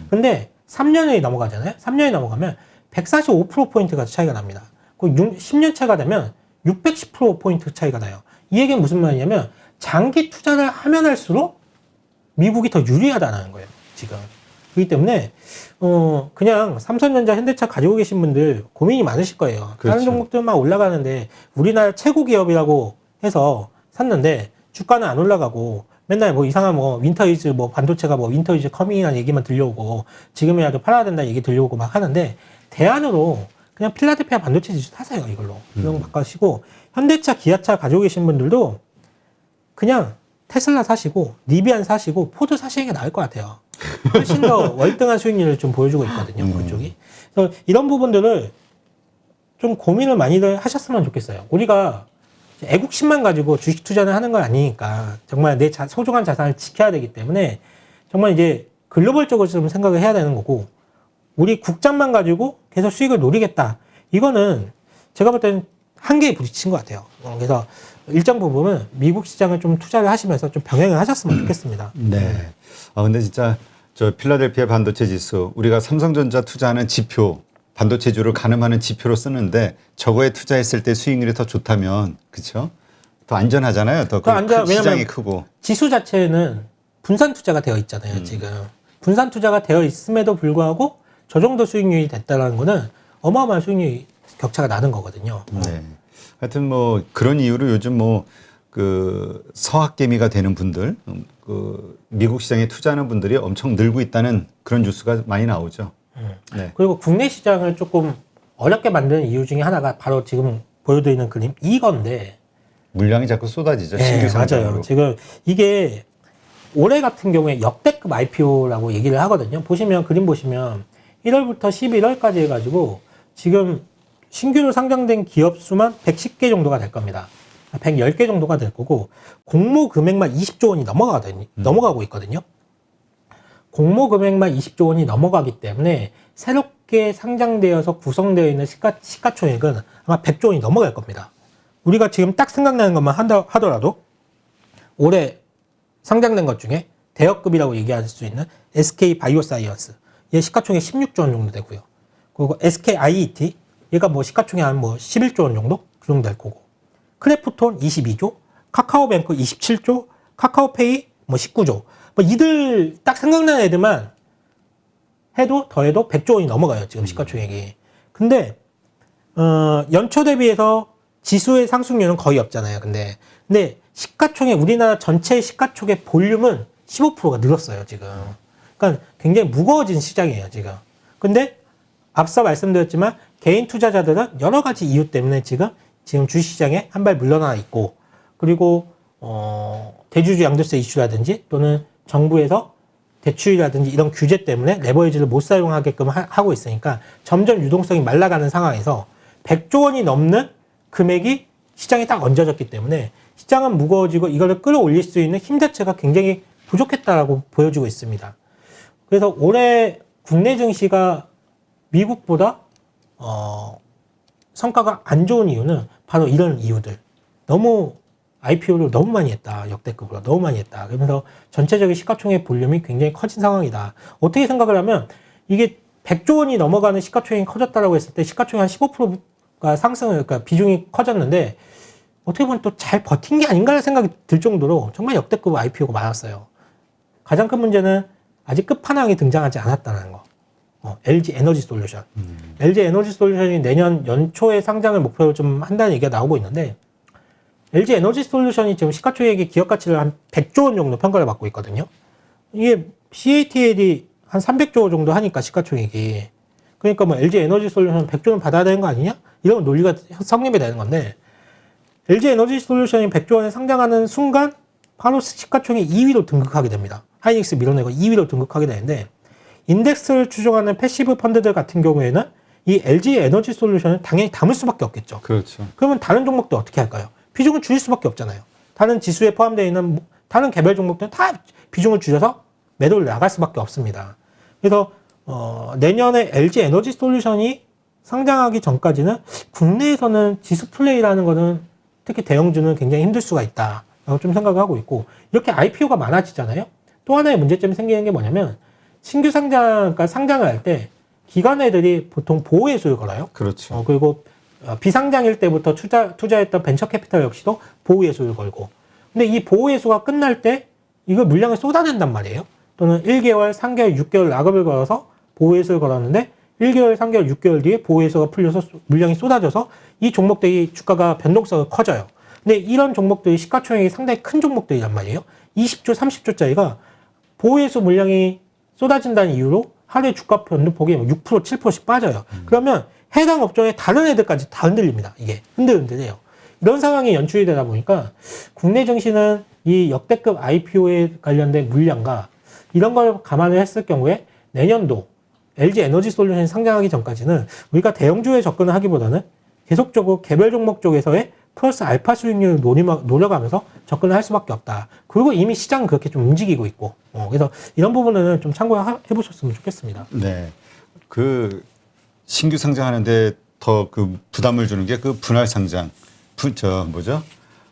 근데 3년이 넘어가잖아요. 3년이 넘어가면 145%포인트가 차이가 납니다. 그 10년 차가 되면 610%포인트 차이가 나요. 이 얘기는 무슨 말이냐면 장기 투자를 하면 할수록 미국이 더 유리하다는 거예요. 지금. 그렇기 때문에 그냥 삼성전자, 현대차 가지고 계신 분들 고민이 많으실 거예요. 그렇죠. 다른 종목들만 올라가는데 우리나라 최고 기업이라고 해서 샀는데 주가는 안 올라가고 맨날 뭐 이상한 뭐 윈터이즈 뭐 반도체가 뭐 윈터이즈 커밍이라는 얘기만 들려오고 지금이라도 팔아야 된다 얘기 들려오고 막 하는데 대안으로 그냥 필라델피아 반도체 지수 사세요. 이걸로. 이런 거 바꿔시고 현대차, 기아차 가지고 계신 분들도 그냥 테슬라 사시고 니비안 사시고 포드 사시는 게 나을 것 같아요. 훨씬 더 월등한 수익률을 좀 보여주고 있거든요. 그쪽이. 그래서 이런 부분들을 좀 고민을 많이들 하셨으면 좋겠어요. 우리가 애국심만 가지고 주식 투자를 하는 건 아니니까 정말 내 소중한 자산을 지켜야 되기 때문에 정말 이제 글로벌적으로 좀 생각을 해야 되는 거고 우리 국장만 가지고 계속 수익을 노리겠다. 이거는 제가 볼 때는 한계에 부딪힌 것 같아요. 그래서 일정 부분은 미국 시장을 좀 투자를 하시면서 좀 병행을 하셨으면 좋겠습니다. 네. 근데 진짜 저 필라델피아 반도체 지수 우리가 삼성전자 투자하는 지표 반도체주를 가늠하는 지표로 쓰는데 저거에 투자했을 때 수익률이 더 좋다면 그렇죠? 더 안전하잖아요. 더 시장이 크고 지수 자체는 분산 투자가 되어 있잖아요. 지금 분산 투자가 되어 있음에도 불구하고 저 정도 수익률이 됐다는 거는 어마어마한 수익률 격차가 나는 거거든요. 네. 하여튼 뭐 그런 이유로 요즘 뭐 그 서학개미가 되는 분들, 그 미국 시장에 투자하는 분들이 엄청 늘고 있다는 그런 뉴스가 많이 나오죠. 네. 그리고 국내 시장을 조금 어렵게 만드는 이유 중에 하나가 바로 지금 보여드리는 그림 이건데 물량이 자꾸 쏟아지죠. 네, 신규 상장으로. 맞아요. 지금 이게 올해 같은 경우에 역대급 IPO라고 얘기를 하거든요. 보시면 그림 보시면 1월부터 11월까지 해가지고 지금 신규로 상장된 기업 수만 110개 정도가 될 겁니다. 110개 정도가 될 거고 공모 금액만 20조 원이 넘어가고 있거든요. 공모 금액만 20조 원이 넘어가기 때문에 새롭게 상장되어서 구성되어 있는 시가총액은 아마 100조 원이 넘어갈 겁니다. 우리가 지금 딱 생각나는 것만 하더라도 올해 상장된 것 중에 대역급이라고 얘기할 수 있는 SK 바이오사이언스 얘 시가총액 16조 원 정도 되고요. 그리고 SK IET 얘가 뭐 시가총액 한 뭐 11조 원 정도 그 정도 될 거고 크래프톤 22조, 카카오뱅크 27조, 카카오페이 뭐 19조. 뭐 이들 딱 생각나는 애들만 해도 더해도 100조 원이 넘어가요. 지금 시가총액이. 근데 연초 대비해서 지수의 상승률은 거의 없잖아요. 근데 시가총액 우리나라 전체 시가총액 볼륨은 15%가 늘었어요. 지금. 그러니까 굉장히 무거워진 시장이에요. 지금. 근데 앞서 말씀드렸지만 개인 투자자들은 여러 가지 이유 때문에 지금 주식시장에 한 발 물러나 있고 그리고 대주주 양도세 이슈라든지 또는 정부에서 대출이라든지 이런 규제 때문에 레버리지를 못 사용하게끔 하고 있으니까 점점 유동성이 말라가는 상황에서 100조 원이 넘는 금액이 시장에 딱 얹어졌기 때문에 시장은 무거워지고 이거를 끌어올릴 수 있는 힘 자체가 굉장히 부족했다라고 보여지고 있습니다. 그래서 올해 국내 증시가 미국보다 성과가 안 좋은 이유는 바로 이런 이유들. 너무 IPO를 너무 많이 했다. 역대급으로 너무 많이 했다. 그러면서 전체적인 시가총액 볼륨이 굉장히 커진 상황이다. 어떻게 생각을 하면 이게 100조 원이 넘어가는 시가총액이 커졌다라고 했을 때 시가총액 한 15%가 상승을, 그러니까 비중이 커졌는데 어떻게 보면 또 잘 버틴 게 아닌가라는 생각이 들 정도로 정말 역대급 IPO가 많았어요. 가장 큰 문제는 아직 끝판왕이 등장하지 않았다는 거. LG 에너지 솔루션. LG 에너지 솔루션이 내년 연초에 상장을 목표로 좀 한다는 얘기가 나오고 있는데 LG 에너지 솔루션이 지금 시가총액의 기업 가치를 한 100조 원 정도 평가를 받고 있거든요. 이게 CATL이 한 300조 정도 하니까 시가총액이. 그러니까 뭐 LG 에너지 솔루션 100조는 받아야 되는 거 아니냐? 이런 논리가 성립이 되는 건데 LG 에너지 솔루션이 100조 원에 상장하는 순간 바로 시가총액 2위로 등극하게 됩니다. 하이닉스 밀어내고 2위로 등극하게 되는데 인덱스를 추종하는 패시브 펀드들 같은 경우에는 이 LG 에너지 솔루션을 당연히 담을 수밖에 없겠죠. 그렇죠. 그러면 다른 종목도 어떻게 할까요? 비중을 줄일 수밖에 없잖아요. 다른 지수에 포함되어 있는 다른 개별 종목들은 다 비중을 줄여서 매도를 나갈 수밖에 없습니다. 그래서 내년에 LG 에너지 솔루션이 상장하기 전까지는 국내에서는 지수 플레이라는 것은 특히 대형주는 굉장히 힘들 수가 있다라고 좀 생각을 하고 있고 이렇게 IPO가 많아지잖아요. 또 하나의 문제점이 생기는 게 뭐냐면 신규 그러니까 상장을 할 때 기관애들이 보통 보호회수를 걸어요. 그렇죠. 그리고 비상장일 때부터 투자했던 벤처 캐피탈 역시도 보호회수를 걸고. 근데 이 보호회수가 끝날 때 이걸 물량을 쏟아낸단 말이에요. 또는 1개월, 3개월, 6개월 락업을 걸어서 보호회수를 걸었는데 1개월, 3개월, 6개월 뒤에 보호회수가 풀려서 물량이 쏟아져서 이 종목들이 주가가 변동성이 커져요. 근데 이런 종목들이 시가총액이 상당히 큰 종목들이란 말이에요. 20조, 30조짜리가 보호회수 물량이 쏟아진다는 이유로 하루에 주가 변동폭이 6%, 7%씩 빠져요. 그러면 해당 업종의 다른 애들까지 다 흔들립니다. 이게 흔들흔들해요. 이런 상황이 연출이 되다 보니까 국내 증시는 이 역대급 IPO에 관련된 물량과 이런 걸 감안을 했을 경우에 내년도 LG 에너지 솔루션이 상장하기 전까지는 우리가 대형주에 접근을 하기보다는 계속적으로 개별 종목 쪽에서의 플러스 알파 수익률을 노려가면서 접근을 할 수밖에 없다. 그리고 이미 시장은 그렇게 좀 움직이고 있고, 그래서 이런 부분은 좀 참고해 보셨으면 좋겠습니다. 네. 그 신규 상장하는데 더 그 부담을 주는 게 그 분할 상장,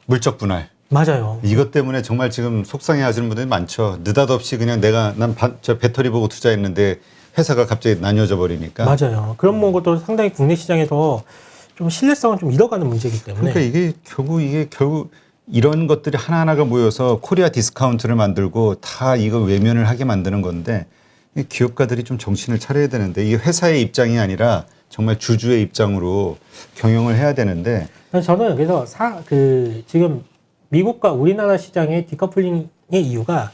물적 분할. 맞아요. 이것 때문에 정말 지금 속상해 하시는 분들이 많죠. 느닷없이 그냥 저 배터리 보고 투자했는데 회사가 갑자기 나뉘어져 버리니까. 맞아요. 그런 것도 상당히 국내 시장에서 좀 신뢰성을 좀 잃어가는 문제이기 때문에. 그러니까 이게 결국 이런 것들이 하나하나가 모여서 코리아 디스카운트를 만들고 다 이거 외면을 하게 만드는 건데 이 기업가들이 좀 정신을 차려야 되는데 이게 회사의 입장이 아니라 정말 주주의 입장으로 경영을 해야 되는데 저는 그래서 지금 미국과 우리나라 시장의 디커플링의 이유가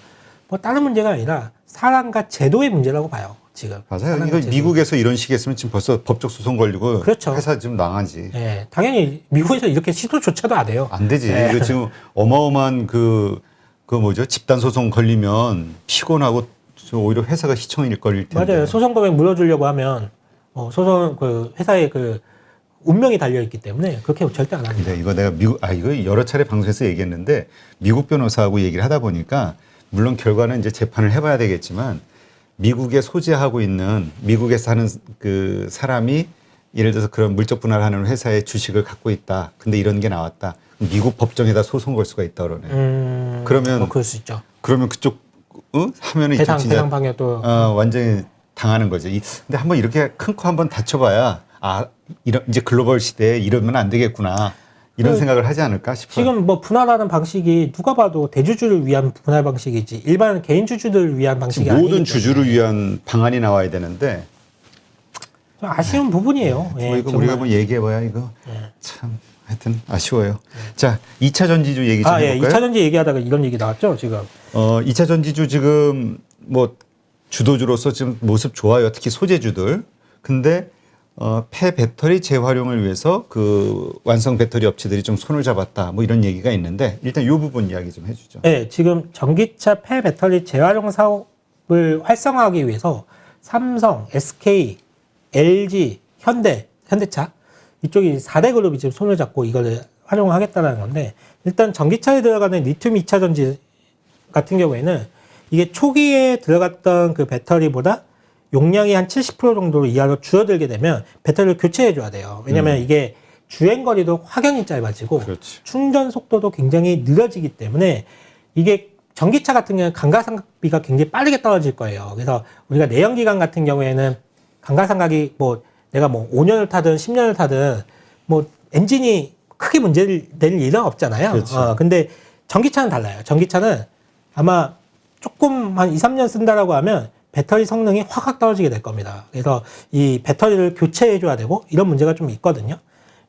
뭐 다른 문제가 아니라 사람과 제도의 문제라고 봐요. 지금. 맞아요. 이거 미국에서 이런 식이 했으면 지금 벌써 법적 소송 걸리고 그렇죠. 회사 지금 망하지. 네, 당연히 미국에서 이렇게 시도조차도 안 해요. 안 되지. 네. 이거 지금 어마어마한 집단 소송 걸리면 피곤하고 오히려 회사가 희청일 거릴 텐데. 맞아요. 소송 금액 물어주려고 하면 회사의 운명이 달려 있기 때문에 그렇게 절대 안 합니다. 근데 이거 내가 이거 여러 차례 방송에서 얘기했는데 미국 변호사하고 얘기를 하다 보니까 물론 결과는 이제 재판을 해봐야 되겠지만 미국에 소재하고 있는 미국에서 하는 그 사람이 예를 들어서 그런 물적 분할하는 회사의 주식을 갖고 있다. 근데 이런 게 나왔다. 미국 법정에다 소송 걸 수가 있다 그러네. 그러면 그럴 수 있죠. 그러면 그쪽 하면은 대상 방에 또 완전히 당하는 거죠. 근데 한번 이렇게 큰 코 한번 다쳐봐야 이제 글로벌 시대에 이러면 안 되겠구나. 이런 생각을 하지 않을까 싶어요. 지금 뭐 분할하는 방식이 누가 봐도 대주주를 위한 분할 방식이지 일반 개인 주주들을 위한 방식이 아니기 모든 주주를 위한 방안이 나와야 되는데 아쉬운 부분이에요. 네. 이거 우리가 뭐 얘기해봐야 이거 참 하여튼 아쉬워요. 자, 2차 전지주 얘기 좀 해볼까요? 2차 전지 얘기하다가 이런 얘기 나왔죠, 지금. 2차 전지주 지금 뭐 주도주로서 지금 모습 좋아요. 특히 소재주들. 근데 폐배터리 재활용을 위해서 그 완성 배터리 업체들이 좀 손을 잡았다. 뭐 이런 얘기가 있는데 일단 이 부분 이야기 좀 해주죠. 네, 지금 전기차 폐배터리 재활용 사업을 활성화하기 위해서 삼성, SK, LG, 현대차 이쪽이 4대 그룹이 지금 손을 잡고 이걸 활용하겠다는 건데 일단 전기차에 들어가는 리튬 2차 전지 같은 경우에는 이게 초기에 들어갔던 그 배터리보다 용량이 한 70% 정도로 이하로 줄어들게 되면 배터리를 교체해 줘야 돼요. 왜냐면 이게 주행거리도 확연히 짧아지고 그렇지. 충전 속도도 굉장히 느려지기 때문에 이게 전기차 같은 경우는 감가상각비가 굉장히 빠르게 떨어질 거예요. 그래서 우리가 내연기관 같은 경우에는 감가상각이 뭐 내가 뭐 5년을 타든 10년을 타든 뭐 엔진이 크게 문제를 낼 일은 없잖아요. 그렇죠. 근데 전기차는 달라요. 전기차는 아마 조금 한 2, 3년 쓴다라고 하면 배터리 성능이 확 떨어지게 될 겁니다. 그래서 이 배터리를 교체해 줘야 되고 이런 문제가 좀 있거든요.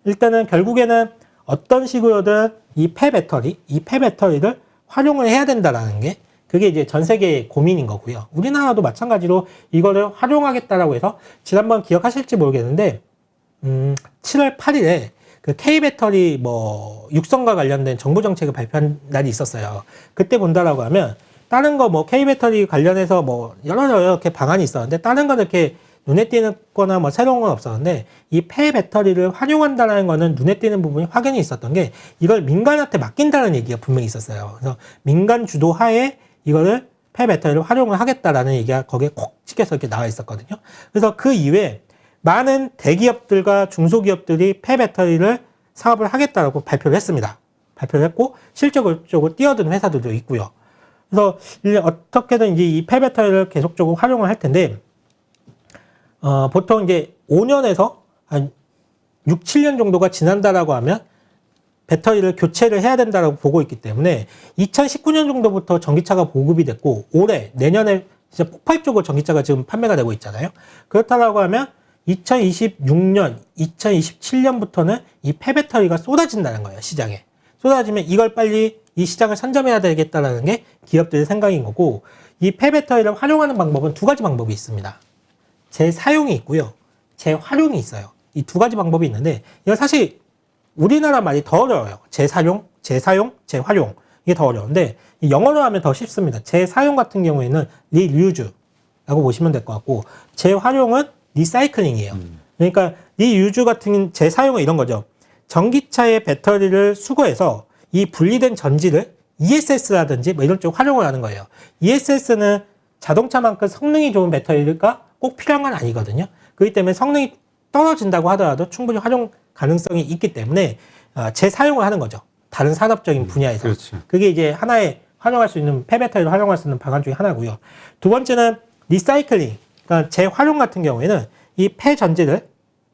일단은 결국에는 어떤 식으로든 이 폐배터리를 활용을 해야 된다라는 게 그게 이제 전 세계의 고민인 거고요. 우리나라도 마찬가지로 이거를 활용하겠다라고 해서 지난번 기억하실지 모르겠는데 7월 8일에 그 K배터리 뭐 육성과 관련된 정부 정책을 발표한 날이 있었어요. 그때 본다라고 하면 다른 거 뭐 K배터리 관련해서 뭐 여러 이렇게 방안이 있었는데 다른 건 이렇게 눈에 띄는 거나 뭐 새로운 건 없었는데 이 폐배터리를 활용한다는 거는 눈에 띄는 부분이 확연히 있었던 게 이걸 민간한테 맡긴다는 얘기가 분명히 있었어요. 그래서 민간 주도 하에 이거를 폐배터리를 활용을 하겠다라는 얘기가 거기에 콕 찍혀서 이렇게 나와 있었거든요. 그래서 그 이후에 많은 대기업들과 중소기업들이 폐배터리를 사업을 하겠다라고 발표를 했습니다. 발표를 했고 실적으로 뛰어든 회사들도 있고요. 그래서 어떻게든 이제 이 폐배터리를 계속적으로 활용을 할 텐데 보통 이제 5년에서 한 6, 7년 정도가 지난다라고 하면 배터리를 교체를 해야 된다라고 보고 있기 때문에 2019년 정도부터 전기차가 보급이 됐고 올해 내년에 진짜 폭발적으로 전기차가 지금 판매가 되고 있잖아요. 그렇다라고 하면 2026년, 2027년부터는 이 폐배터리가 쏟아진다는 거예요, 시장에. 쏟아지면 이걸 빨리 이 시장을 선점해야 되겠다라는 게 기업들의 생각인 거고, 이 폐배터리를 활용하는 방법은 두 가지 방법이 있습니다. 재사용이 있고요, 재활용이 있어요. 이 두 가지 방법이 있는데, 이거 사실 우리나라 말이 더 어려워요. 재사용, 재활용. 이게 더 어려운데, 영어로 하면 더 쉽습니다. 재사용 같은 경우에는 리유즈라고 보시면 될 것 같고, 재활용은 리사이클링이에요. 그러니까 리유즈 같은 재사용은 이런 거죠. 전기차의 배터리를 수거해서 이 분리된 전지를 ESS라든지 뭐 이런 쪽 활용을 하는 거예요. ESS는 자동차만큼 성능이 좋은 배터리가 꼭 필요한 건 아니거든요. 그렇기 때문에 성능이 떨어진다고 하더라도 충분히 활용 가능성이 있기 때문에 재사용을 하는 거죠. 다른 산업적인 분야에서. 그렇죠. 그게 이제 하나의 활용할 수 있는 폐배터리를 활용할 수 있는 방안 중에 하나고요. 두 번째는 리사이클링, 그러니까 재활용 같은 경우에는 이 폐전지를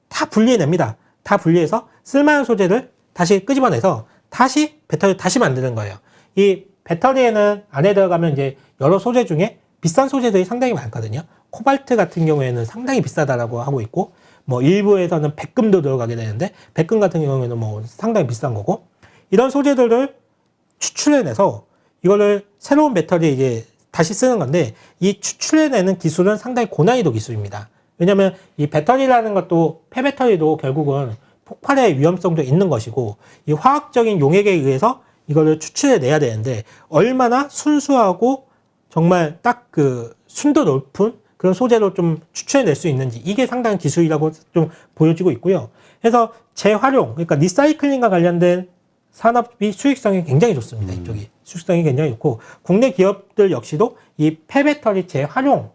다 분리해냅니다. 다 분리해서 쓸만한 소재를 다시 끄집어내서 다시 배터리를 다시 만드는 거예요. 이 배터리에는 안에 들어가면 이제 여러 소재 중에 비싼 소재들이 상당히 많거든요. 코발트 같은 경우에는 상당히 비싸다라고 하고 있고, 뭐 일부에서는 백금도 들어가게 되는데, 백금 같은 경우에는 뭐 상당히 비싼 거고, 이런 소재들을 추출해내서 이거를 새로운 배터리에 이제 다시 쓰는 건데, 이 추출해내는 기술은 상당히 고난이도 기술입니다. 왜냐면 이 배터리라는 것도, 폐배터리도 결국은 폭발의 위험성도 있는 것이고, 이 화학적인 용액에 의해서 이거를 추출해내야 되는데, 얼마나 순수하고 정말 딱 그 순도 높은 그런 소재로 좀 추출해낼 수 있는지, 이게 상당한 기술이라고 좀 보여지고 있고요. 그래서 재활용, 그러니까 리사이클링과 관련된 산업이 수익성이 굉장히 좋습니다. 이쪽이 수익성이 굉장히 좋고, 국내 기업들 역시도 이 폐배터리 재활용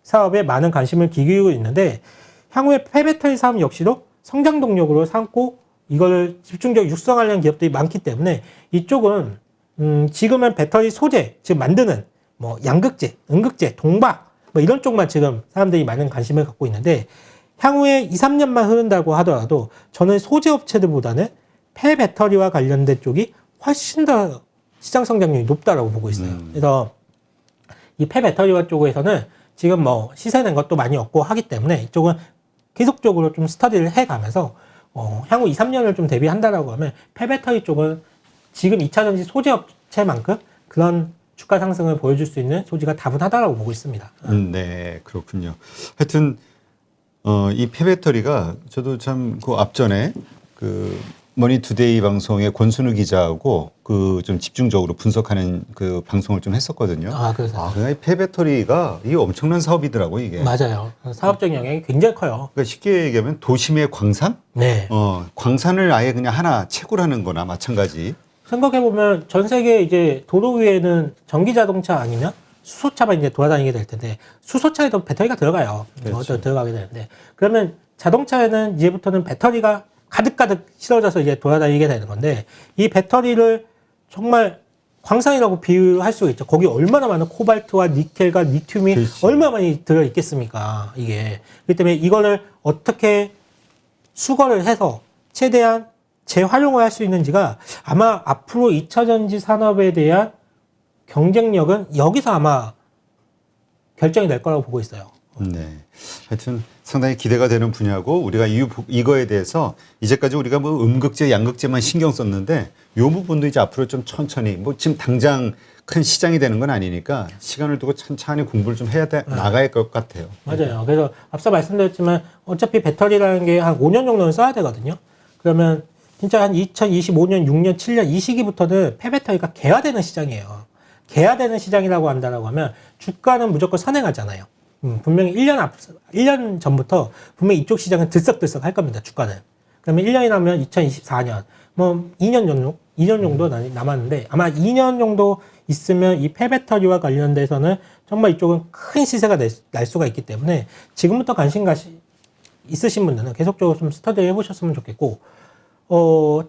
사업에 많은 관심을 기울이고 있는데, 향후에 폐배터리 사업 역시도 성장 동력으로 삼고 이걸 집중적으로 육성하려는 기업들이 많기 때문에, 이쪽은 지금은 배터리 소재, 즉 만드는 뭐 양극재, 음극재, 동박 뭐 이런 쪽만 지금 사람들이 많은 관심을 갖고 있는데, 향후에 2, 3년만 흐른다고 하더라도 저는 소재 업체들보다는 폐배터리와 관련된 쪽이 훨씬 더 시장 성장률이 높다라고 보고 있어요. 그래서 이 폐배터리와 쪽에서는 지금 뭐 시세낸 것도 많이 없고 하기 때문에 이쪽은 계속적으로 좀 스터디를 해가면서 향후 2, 3년을 좀 대비한다라고 하면 폐배터리 쪽은 지금 2차전지 소재 업체만큼 그런 주가 상승을 보여줄 수 있는 소지가 다분하다라고 보고 있습니다. 네, 그렇군요. 하여튼 이 폐배터리가 저도 참 그 앞전에 그 머니투데이 방송의 권순우 기자하고 그 좀 집중적으로 분석하는 그 방송을 좀 했었거든요. 그래서 이 폐배터리가 이게 엄청난 사업이더라고 이게. 맞아요. 사업적인 영향이 굉장히 커요. 그러니까 쉽게 얘기하면 도심의 광산? 네. 광산을 아예 그냥 하나 채굴하는 거나 마찬가지. 생각해보면 전 세계 이제 도로 위에는 전기 자동차 아니면 수소차만 이제 돌아다니게 될 텐데, 수소차에도 배터리가 들어가요. 그렇죠. 들어가게 되는데, 그러면 자동차에는 이제부터는 배터리가 가득가득 실어져서 이제 돌아다니게 되는 건데, 이 배터리를 정말 광산이라고 비유할 수가 있죠. 거기 얼마나 많은 코발트와 니켈과 리튬이 그렇지. 얼마나 많이 들어 있겠습니까? 이게. 그렇기 때문에 이거를 어떻게 수거를 해서 최대한 재활용을 할 수 있는지가 아마 앞으로 2차 전지 산업에 대한 경쟁력은 여기서 아마 결정이 될 거라고 보고 있어요. 네. 하여튼 상당히 기대가 되는 분야고 우리가 이거에 대해서 이제까지 우리가 뭐 음극재, 양극재만 신경 썼는데 이 부분도 이제 앞으로 좀 천천히 뭐 지금 당장 큰 시장이 되는 건 아니니까 시간을 두고 천천히 공부를 좀 해야 나가야 할 것 같아요. 맞아요. 그래서 앞서 말씀드렸지만 어차피 배터리라는 게 한 5년 정도는 써야 되거든요. 그러면 진짜 한 2025년, 6년, 7년 이 시기부터는 폐배터리가 개화되는 시장이에요. 개화되는 시장이라고 한다라고 하면 주가는 무조건 선행하잖아요. 분명히 1년 전부터 분명히 이쪽 시장은 들썩들썩 할 겁니다. 주가는. 그러면 1년이라면 2024년, 뭐 2년 정도 남았는데 아마 2년 정도 있으면 이 폐배터리와 관련돼서는 정말 이쪽은 큰 시세가 날 수가 있기 때문에 지금부터 관심 있으신 분들은 계속적으로 좀 스터디 해보셨으면 좋겠고,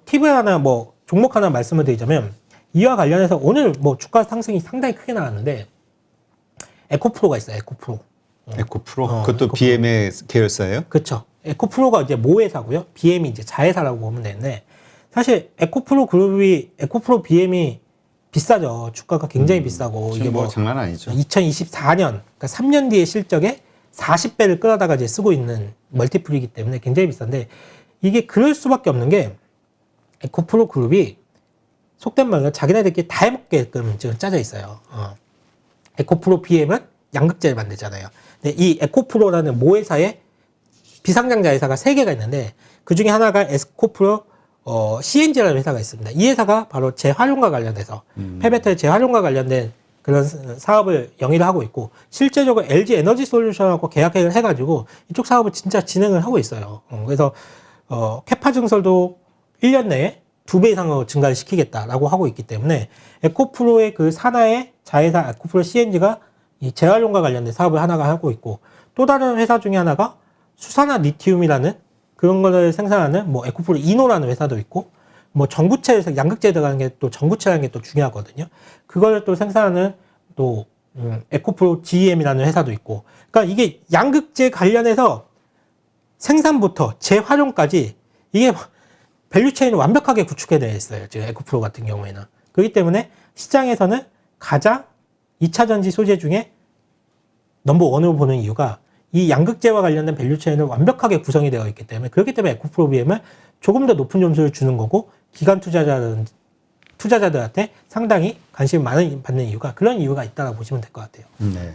팁을 하나 뭐 종목 하나 말씀을 드리자면 이와 관련해서 오늘 뭐 주가 상승이 상당히 크게 나왔는데 에코프로가 있어요. 에코프로. 에코프로? 그것도 에코프로. BM의 계열사예요? 그렇죠. 에코프로가 이제 모회사고요. BM이 이제 자회사라고 보면 되는데 사실 에코프로 그룹이 에코프로 BM이 비싸죠. 주가가 굉장히 비싸고 이게 뭐 장난 아니죠. 2024년 그러니까 3년 뒤의 실적에 40배를 끌어다가 이제 쓰고 있는 멀티플이기 때문에 굉장히 비싼데 이게 그럴 수밖에 없는 게 에코프로 그룹이 속된 말로 자기네들끼리 다 해먹게끔 지금 짜져 있어요. 에코프로 BM은 양극재를 만들잖아요. 근데 이 에코프로라는 모회사의 비상장자 회사가 3개가 있는데 그 중에 하나가 에코프로 CNG라는 회사가 있습니다. 이 회사가 바로 재활용과 관련돼서 폐배터리 재활용과 관련된 그런 사업을 영위를 하고 있고 실제적으로 LG 에너지 솔루션하고 계약을 해가지고 이쪽 사업을 진짜 진행을 하고 있어요. 그래서 캐파 증설도 1년 내에 2배 이상으로 증가를 시키겠다라고 하고 있기 때문에 에코프로의 그 산하의 자회사 에코프로 CNG가 이 재활용과 관련된 사업을 하나가 하고 있고 또 다른 회사 중에 하나가 수산화 리튬이라는 그런 거를 생산하는 뭐 에코프로 이노라는 회사도 있고 뭐 전구체에서 양극재에 들어가는 게 또 전구체라는 게 또 중요하거든요. 그걸 또 생산하는 또 에코프로 GM이라는 회사도 있고 그러니까 이게 양극재 관련해서 생산부터 재활용까지 이게 밸류체인을 완벽하게 구축해 되어 있어요. 지금 에코프로 같은 경우에는. 그렇기 때문에 시장에서는 가장 2차 전지 소재 중에 넘버원으로 보는 이유가 이 양극재와 관련된 밸류체인은 완벽하게 구성이 되어 있기 때문에 그렇기 때문에 에코프로 BM을 조금 더 높은 점수를 주는 거고 기관 투자자들한테 상당히 관심을 많이 받는 이유가 그런 이유가 있다고 보시면 될 것 같아요. 네,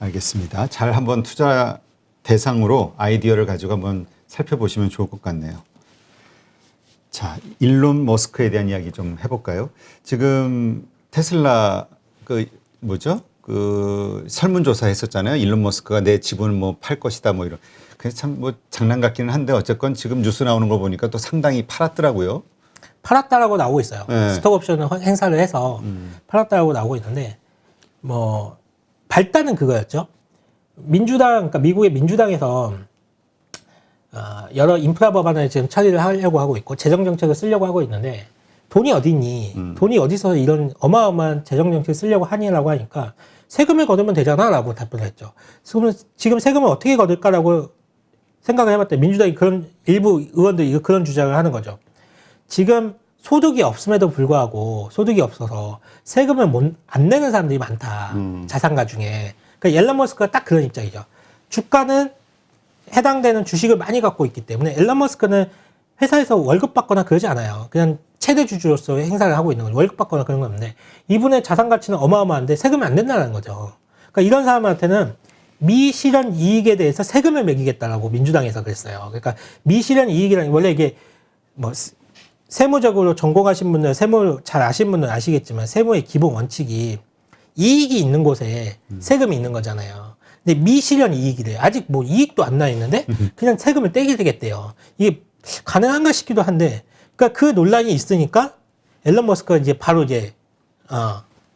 알겠습니다. 잘 한번 투자 대상으로 아이디어를 가지고 한번 살펴보시면 좋을 것 같네요. 자, 일론 머스크에 대한 이야기 좀 해볼까요? 지금 테슬라 설문조사 했었잖아요. 일론 머스크가 내 지분을 뭐 팔 것이다 뭐 이런. 그래서 참 뭐 장난 같기는 한데 어쨌건 지금 뉴스 나오는 거 보니까 또 상당히 팔았더라고요. 팔았다라고 나오고 있어요. 네. 스톡 옵션을 행사를 해서 팔았다라고 나오고 있는데 뭐 발단은 그거였죠. 그러니까 미국의 민주당에서 여러 인프라 법안을 지금 처리를 하려고 하고 있고 재정 정책을 쓰려고 하고 있는데 돈이 어디 있니? 돈이 어디서 이런 어마어마한 재정 정책을 쓰려고 하니라고 하니까 세금을 거두면 되잖아라고 답변을 했죠. 지금 세금을 어떻게 거둘까라고 생각을 해봤더니 민주당이 그런 일부 의원들이 그런 주장을 하는 거죠. 지금 소득이 없음에도 불구하고 소득이 없어서 세금을 안 내는 사람들이 많다. 자산가 중에. 그러니까 앨런 머스크가 딱 그런 입장이죠. 주가는 해당되는 주식을 많이 갖고 있기 때문에 앨런 머스크는 회사에서 월급 받거나 그러지 않아요. 그냥 최대 주주로서 행사를 하고 있는 거죠. 월급 받거나 그런 건 없는데 이분의 자산 가치는 어마어마한데 세금이 안 된다는 거죠. 그러니까 이런 사람한테는 미실현 이익에 대해서 세금을 매기겠다라고 민주당에서 그랬어요. 그러니까 미실현 이익이라는 원래 이게 뭐 세무적으로 전공하신 분들, 세무 잘 아시는 분들은 아시겠지만 세무의 기본 원칙이 이익이 있는 곳에 세금이 있는 거잖아요. 근데 미실현 이익이래요. 아직 뭐 이익도 안 나 있는데 그냥 세금을 떼게 되겠대요. 이게 가능한가 싶기도 한데, 그러니까 그 논란이 있으니까 앨런 머스크가 이제 바로 이제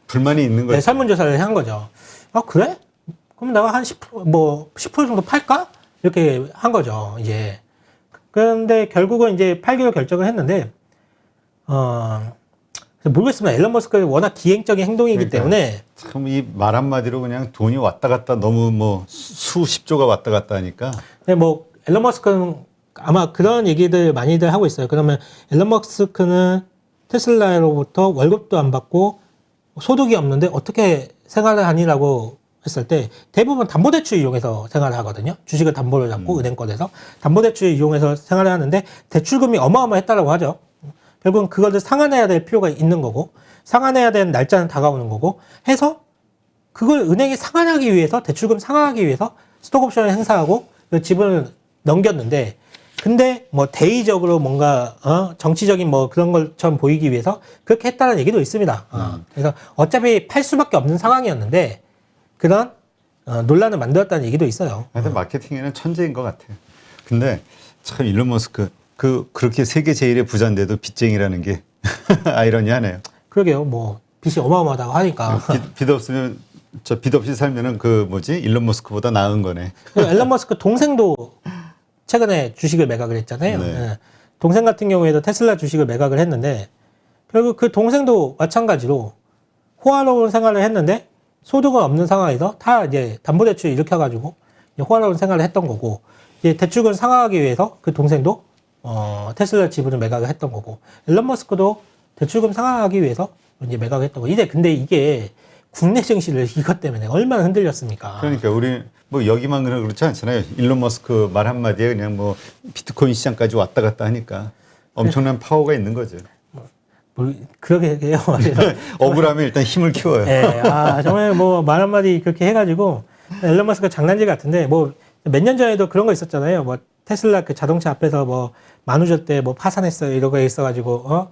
불만이 있는 거죠. 네, 설문조사를 한 거죠. 아 그래? 그럼 내가 한 10% 정도 팔까? 이렇게 한 거죠. 이제 그런데 결국은 이제 팔기로 결정을 했는데 그래서 모르겠습니다. 앨런 머스크는 워낙 기행적인 행동이기 때문에 참 이 말 한마디로 그냥 돈이 왔다 갔다 너무 뭐 수십조가 왔다 갔다 하니까. 근데 뭐 앨런 머스크는 아마 그런 얘기들 많이들 하고 있어요. 그러면 앨런 머스크는 테슬라로부터 월급도 안 받고 소득이 없는데 어떻게 생활을 하니라고 했을 때 대부분 담보대출 이용해서 생활을 하거든요. 주식을 담보를 잡고 은행권에서 담보대출 이용해서 생활을 하는데 대출금이 어마어마했다라고 하죠. 결국은 그거를 상환해야 될 필요가 있는 거고 상환해야 되는 날짜는 다가오는 거고 해서 그걸 은행이 상환하기 위해서 대출금 상환하기 위해서 스톡옵션을 행사하고 그 지분을 넘겼는데 근데 뭐 대의적으로 뭔가 정치적인 뭐 그런 것처럼 보이기 위해서 그렇게 했다는 얘기도 있습니다. 그래서 어차피 팔 수밖에 없는 상황이었는데 그런 논란을 만들었다는 얘기도 있어요. 하여튼 마케팅에는 천재인 것 같아요. 근데 참 일론 머스크 그렇게 세계 제일의 부자인데도 빚쟁이라는 게 아이러니하네요. 그러게요. 뭐 빚이 어마어마하다고 하니까. 빚 없으면 빚 없이 살면은 그 뭐지 일론 머스크보다 나은 거네. 앨런 머스크 동생도 최근에 주식을 매각을 했잖아요. 네. 예. 동생 같은 경우에도 테슬라 주식을 매각을 했는데 결국 그 동생도 마찬가지로 호화로운 생활을 했는데 소득은 없는 상황에서 다 이제 담보대출 일으켜가지고 호화로운 생활을 했던 거고 이제 대출금 상환하기 위해서 그 동생도 테슬라 지분을 매각을 했던 거고 앨런 머스크도 대출금 상환하기 위해서 이제 매각을 했던 거. 이제 근데 이게 국내 증시를 이것 때문에 얼마나 흔들렸습니까? 그러니까 우리 뭐 여기만 그렇지 않잖아요. 일론 머스크 말 한마디에 그냥 뭐 비트코인 시장까지 왔다 갔다 하니까 엄청난 파워가 있는 거죠. 뭐 그러게 해요. 억울하면 일단 힘을 키워요. 네, 정말 뭐 말 한마디 그렇게 해가지고 앨런 머스크 장난질 같은데 뭐 몇 년 전에도 그런 거 있었잖아요. 뭐 테슬라 그 자동차 앞에서 뭐 만우절 때 뭐 파산했어요 이러고 있어가지고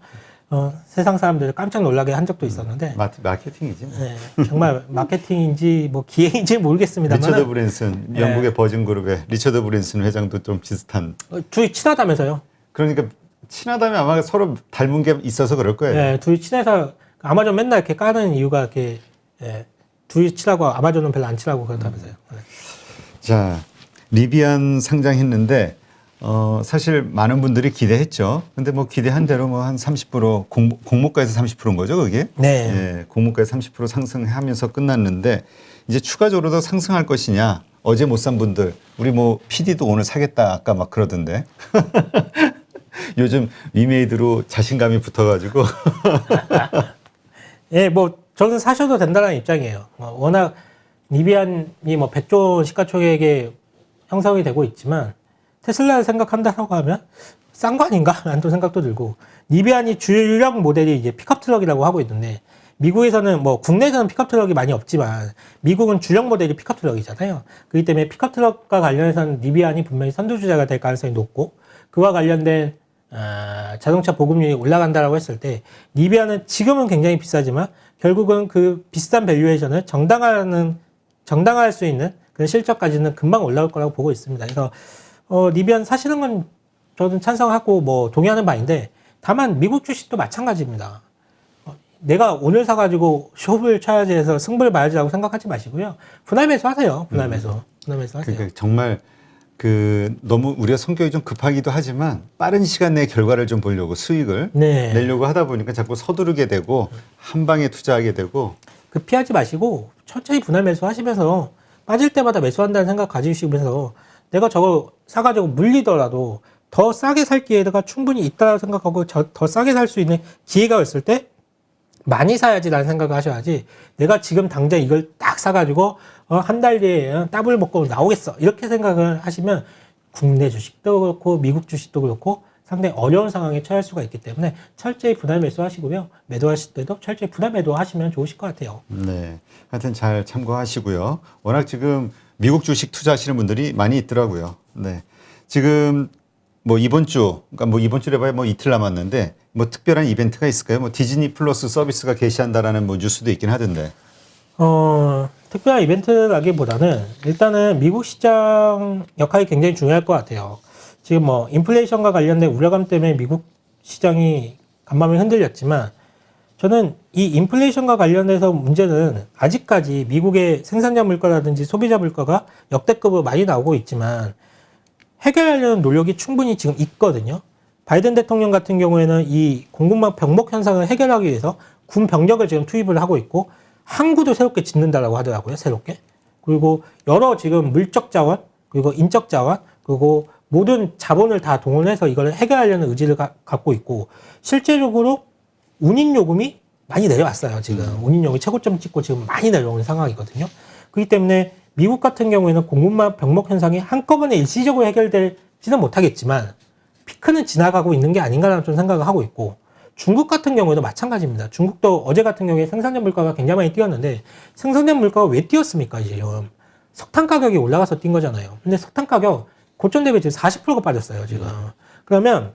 세상 사람들 깜짝 놀라게 한 적도 있었는데 마케팅이지. 뭐. 네, 정말 마케팅인지 뭐 기획인지 모르겠습니다만 리처드 브랜슨 영국의 버진 그룹의 리처드 브랜슨 회장도 좀 비슷한. 둘이 친하다면서요? 그러니까 친하다면 아마 서로 닮은 게 있어서 그럴 거예요. 네, 둘이 친해서 아마존 맨날 이렇게 까는 이유가 이렇게 둘이 친하고 아마존은 별로 안 친하고 그렇다면서요. 네. 자, 리비안 상장했는데 사실 많은 분들이 기대했죠. 근데 뭐 기대한 대로 뭐 한 30% 공모가에서 30%인 거죠, 그게? 네. 예, 공모가에서 30% 상승하면서 끝났는데 이제 추가적으로 더 상승할 것이냐? 어제 못 산 분들, 우리 뭐 PD도 오늘 사겠다 아까 막 그러던데. 요즘 위메이드로 자신감이 붙어가지고. 예, 뭐 저는 사셔도 된다는 입장이에요. 워낙 리비안이 뭐 100조 원 시가총액에 형성이 되고 있지만 테슬라를 생각한다라고 하면 싼 거 아닌가? 라는 또 생각도 들고 리비안이 주력 모델이 이제 픽업 트럭이라고 하고 있는데 미국에서는 뭐 국내에서는 픽업 트럭이 많이 없지만 미국은 주력 모델이 픽업 트럭이잖아요. 그렇기 때문에 픽업 트럭과 관련해서는 리비안이 분명히 선두주자가 될 가능성이 높고 그와 관련된 자동차 보급률이 올라간다라고 했을 때 리비안은 지금은 굉장히 비싸지만 결국은 그 비싼 밸류에이션을 정당화할 수 있는 그런 실적까지는 금방 올라올 거라고 보고 있습니다. 그래서 리비안 사시는 건 저는 찬성하고 뭐 동의하는 바인데 다만 미국 주식도 마찬가지입니다. 내가 오늘 사가지고 쇼를 쳐야지 해서 승부를 봐야지라고 생각하지 마시고요. 분할 매수하세요. 분할 매수 하세요. 그러니까 정말 너무 우리가 성격이 좀 급하기도 하지만 빠른 시간 내에 결과를 좀 보려고 수익을 내려고 하다 보니까 자꾸 서두르게 되고 한 방에 투자하게 되고 피하지 마시고 천천히 분할 매수하시면서 빠질 때마다 매수한다는 생각 가지시면서 내가 저거 사가지고 물리더라도 더 싸게 살 기회가 충분히 있다고 생각하고 더 싸게 살 수 있는 기회가 있을 때 많이 사야지라는 생각을 하셔야지 내가 지금 당장 이걸 딱 사가지고 한 달 뒤에 더블 먹고 나오겠어 이렇게 생각을 하시면 국내 주식도 그렇고 미국 주식도 그렇고 상당히 어려운 상황에 처할 수가 있기 때문에 철저히 분할 매수하시고요. 매도하실 때도 철저히 분할 매도하시면 좋으실 것 같아요. 네, 하여튼 잘 참고하시고요. 워낙 지금 미국 주식 투자하시는 분들이 많이 있더라고요. 네, 지금 뭐 이번 주, 그러니까 뭐 이번 주에 봐야 뭐 이틀 남았는데 뭐 특별한 이벤트가 있을까요? 뭐 디즈니 플러스 서비스가 개시한다라는 뭐 뉴스도 있긴 하던데. 특별한 이벤트라기보다는 일단은 미국 시장 역할이 굉장히 중요할 것 같아요. 지금 뭐 인플레이션과 관련된 우려감 때문에 미국 시장이 간밤에 흔들렸지만 저는 이 인플레이션과 관련해서 문제는 아직까지 미국의 생산자 물가라든지 소비자 물가가 역대급으로 많이 나오고 있지만 해결하려는 노력이 충분히 지금 있거든요. 바이든 대통령 같은 경우에는 이 공급망 병목 현상을 해결하기 위해서 군 병력을 지금 투입을 하고 있고 항구도 새롭게 짓는다라고 하더라고요. 새롭게. 그리고 여러 지금 물적 자원, 그리고 인적 자원, 그리고 모든 자본을 다 동원해서 이걸 해결하려는 의지를 갖고 있고 실제적으로 운임 요금이 많이 내려왔어요. 지금 운임 요금이 최고점 찍고 지금 많이 내려오는 상황이거든요. 그렇기 때문에 미국 같은 경우에는 공급망 병목 현상이 한꺼번에 일시적으로 해결되지는 못하겠지만 피크는 지나가고 있는 게 아닌가라는 좀 생각을 하고 있고 중국 같은 경우에도 마찬가지입니다. 중국도 어제 같은 경우에 생산자 물가가 굉장히 많이 뛰었는데 생산자 물가가 왜 뛰었습니까? 지금 석탄 가격이 올라가서 뛴 거잖아요. 근데 석탄 가격 고점 대비 지금 40%가 빠졌어요. 지금. 그러면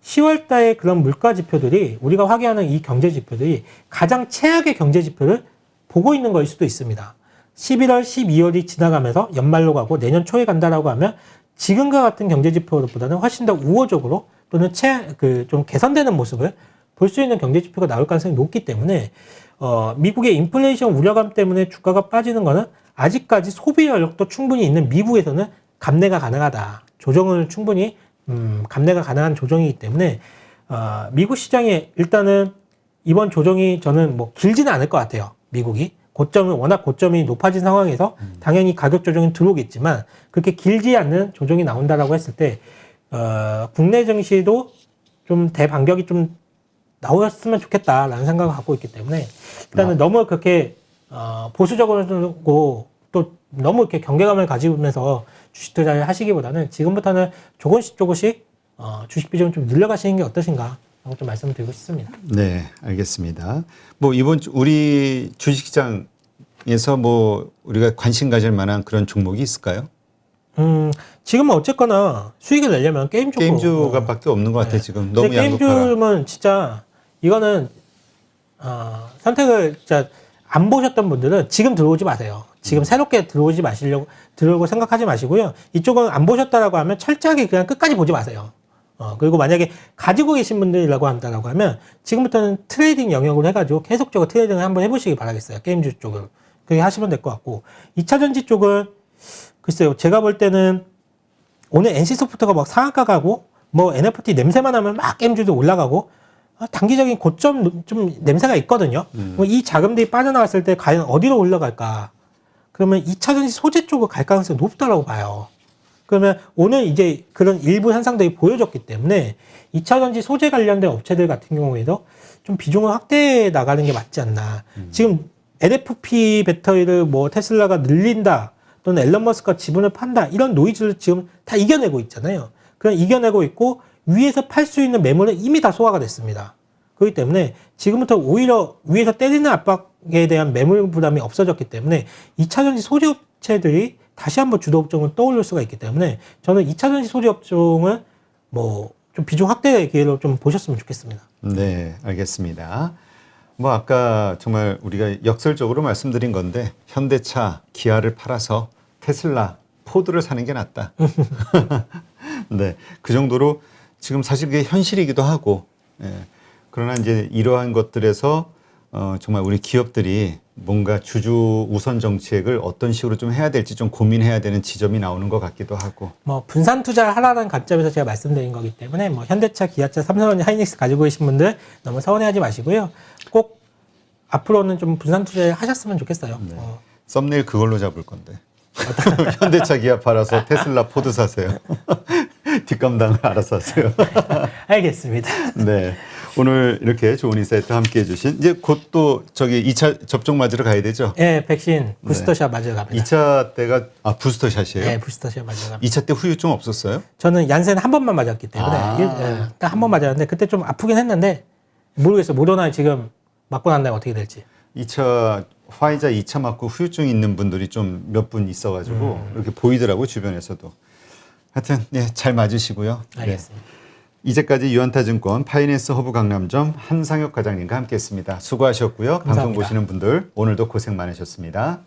10월 달에 그런 물가 지표들이 우리가 확인하는 이 경제 지표들이 가장 최악의 경제 지표를 보고 있는 거일 수도 있습니다. 11월, 12월이 지나가면서 연말로 가고 내년 초에 간다라고 하면 지금과 같은 경제 지표보다는 훨씬 더 우호적으로 또는 좀 개선되는 모습을 볼 수 있는 경제 지표가 나올 가능성이 높기 때문에 미국의 인플레이션 우려감 때문에 주가가 빠지는 거는 아직까지 소비 여력도 충분히 있는 미국에서는 감내가 가능하다. 조정을 충분히 감내가 가능한 조정이기 때문에 미국 시장에 일단은 이번 조정이 저는 뭐 길지는 않을 것 같아요. 미국이 워낙 고점이 높아진 상황에서 당연히 가격 조정이 들어오겠지만 그렇게 길지 않는 조정이 나온다라고 했을 때 국내 증시도 좀 대반격이 좀 나왔으면 좋겠다라는 생각을 갖고 있기 때문에 일단은 너무 그렇게 보수적으로 또 너무 이렇게 경계감을 가지면서 주식 투자를 하시기보다는 지금부터는 조금씩 주식 비중을 좀 늘려가시는 게 어떠신가 하고 좀 말씀을 드리고 싶습니다. 네, 알겠습니다. 뭐 이번 우리 주식시장에서 뭐 우리가 관심 가질 만한 그런 종목이 있을까요? 지금은 어쨌거나 수익을 내려면 게임 쪽으로 게임주가 밖에 없는 것 같아요. 네. 지금 너무 양극화가. 게임주는 진짜 이거는 선택을 진짜 안 보셨던 분들은 지금 들어오지 마세요. 지금 새롭게 들어오고 생각하지 마시고요. 이쪽은 안 보셨다라고 하면 철저하게 그냥 끝까지 보지 마세요. 그리고 만약에 가지고 계신 분들이라고 한다라고 하면 지금부터는 트레이딩 영역으로 해가지고 계속적으로 트레이딩을 한번 해보시기 바라겠어요. 게임주 쪽을. 그렇게 하시면 될 것 같고 2차전지 쪽은 글쎄요. 제가 볼 때는 오늘 NC소프트가 막 상한가 가고 뭐 NFT 냄새만 하면 막 게임주도 올라가고 단기적인 고점 좀 냄새가 있거든요. 이 자금들이 빠져나왔을 때 과연 어디로 올라갈까? 그러면 2차전지 소재 쪽으로 갈 가능성이 높다라고 봐요. 그러면 오늘 이제 그런 일부 현상들이 보여졌기 때문에 2차전지 소재 관련된 업체들 같은 경우에도 좀 비중을 확대해 나가는 게 맞지 않나. 지금 LFP 배터리를 뭐 테슬라가 늘린다 또는 앨런 머스크가 지분을 판다 이런 노이즈를 지금 다 이겨내고 있잖아요. 그럼 이겨내고 있고 위에서 팔 수 있는 매물은 이미 다 소화가 됐습니다. 그렇기 때문에 지금부터 오히려 위에서 때리는 압박에 대한 매물 부담이 없어졌기 때문에 2차전지 소재 업체들이 다시 한번 주도 업종을 떠올릴 수가 있기 때문에 저는 2차전지 소재 업종은 뭐 좀 비중 확대의 기회로 좀 보셨으면 좋겠습니다. 네, 알겠습니다. 뭐 아까 정말 우리가 역설적으로 말씀드린 건데 현대차, 기아를 팔아서 테슬라, 포드를 사는 게 낫다. 네, 그 정도로 지금 사실 그게 현실이기도 하고, 그러나 이제 이러한 것들에서 정말 우리 기업들이 뭔가 주주 우선 정책을 어떤 식으로 좀 해야 될지 좀 고민해야 되는 지점이 나오는 것 같기도 하고. 뭐 분산 투자를 하라는 관점에서 제가 말씀드린 거기 때문에 뭐 현대차, 기아차, 삼성전자, 하이닉스 가지고 계신 분들 너무 서운해하지 마시고요. 꼭 앞으로는 좀 분산 투자를 하셨으면 좋겠어요. 네. 썸네일 그걸로 잡을 건데. 현대차, 기아 팔아서 테슬라, 포드 사세요. 뒷감당을 알아서 하세요. 알겠습니다. 네. 오늘 이렇게 좋은 인사이트 함께 해주신, 이제 곧 또 저기 2차 접종 맞으러 가야 되죠? 네, 백신 부스터샷 맞으러 갑니다. 2차 때가, 부스터샷이에요? 네, 부스터샷 맞으러 갑니다. 2차 때 후유증 없었어요? 저는 얀센 한 번만 맞았기 때문에, 딱 한 번 맞았는데, 그때 좀 아프긴 했는데, 모르겠어요. 모더나 지금 맞고 난 다음에 어떻게 될지. 2차, 화이자 2차 맞고 후유증 있는 분들이 좀 몇 분 있어가지고, 이렇게 보이더라고요, 주변에서도. 하여튼, 네, 잘 맞으시고요. 알겠습니다. 네. 이제까지 유한타증권 파이낸스 허브 강남점 한상혁 과장님과 함께했습니다. 수고하셨고요. 감사합니다. 방송 보시는 분들 오늘도 고생 많으셨습니다.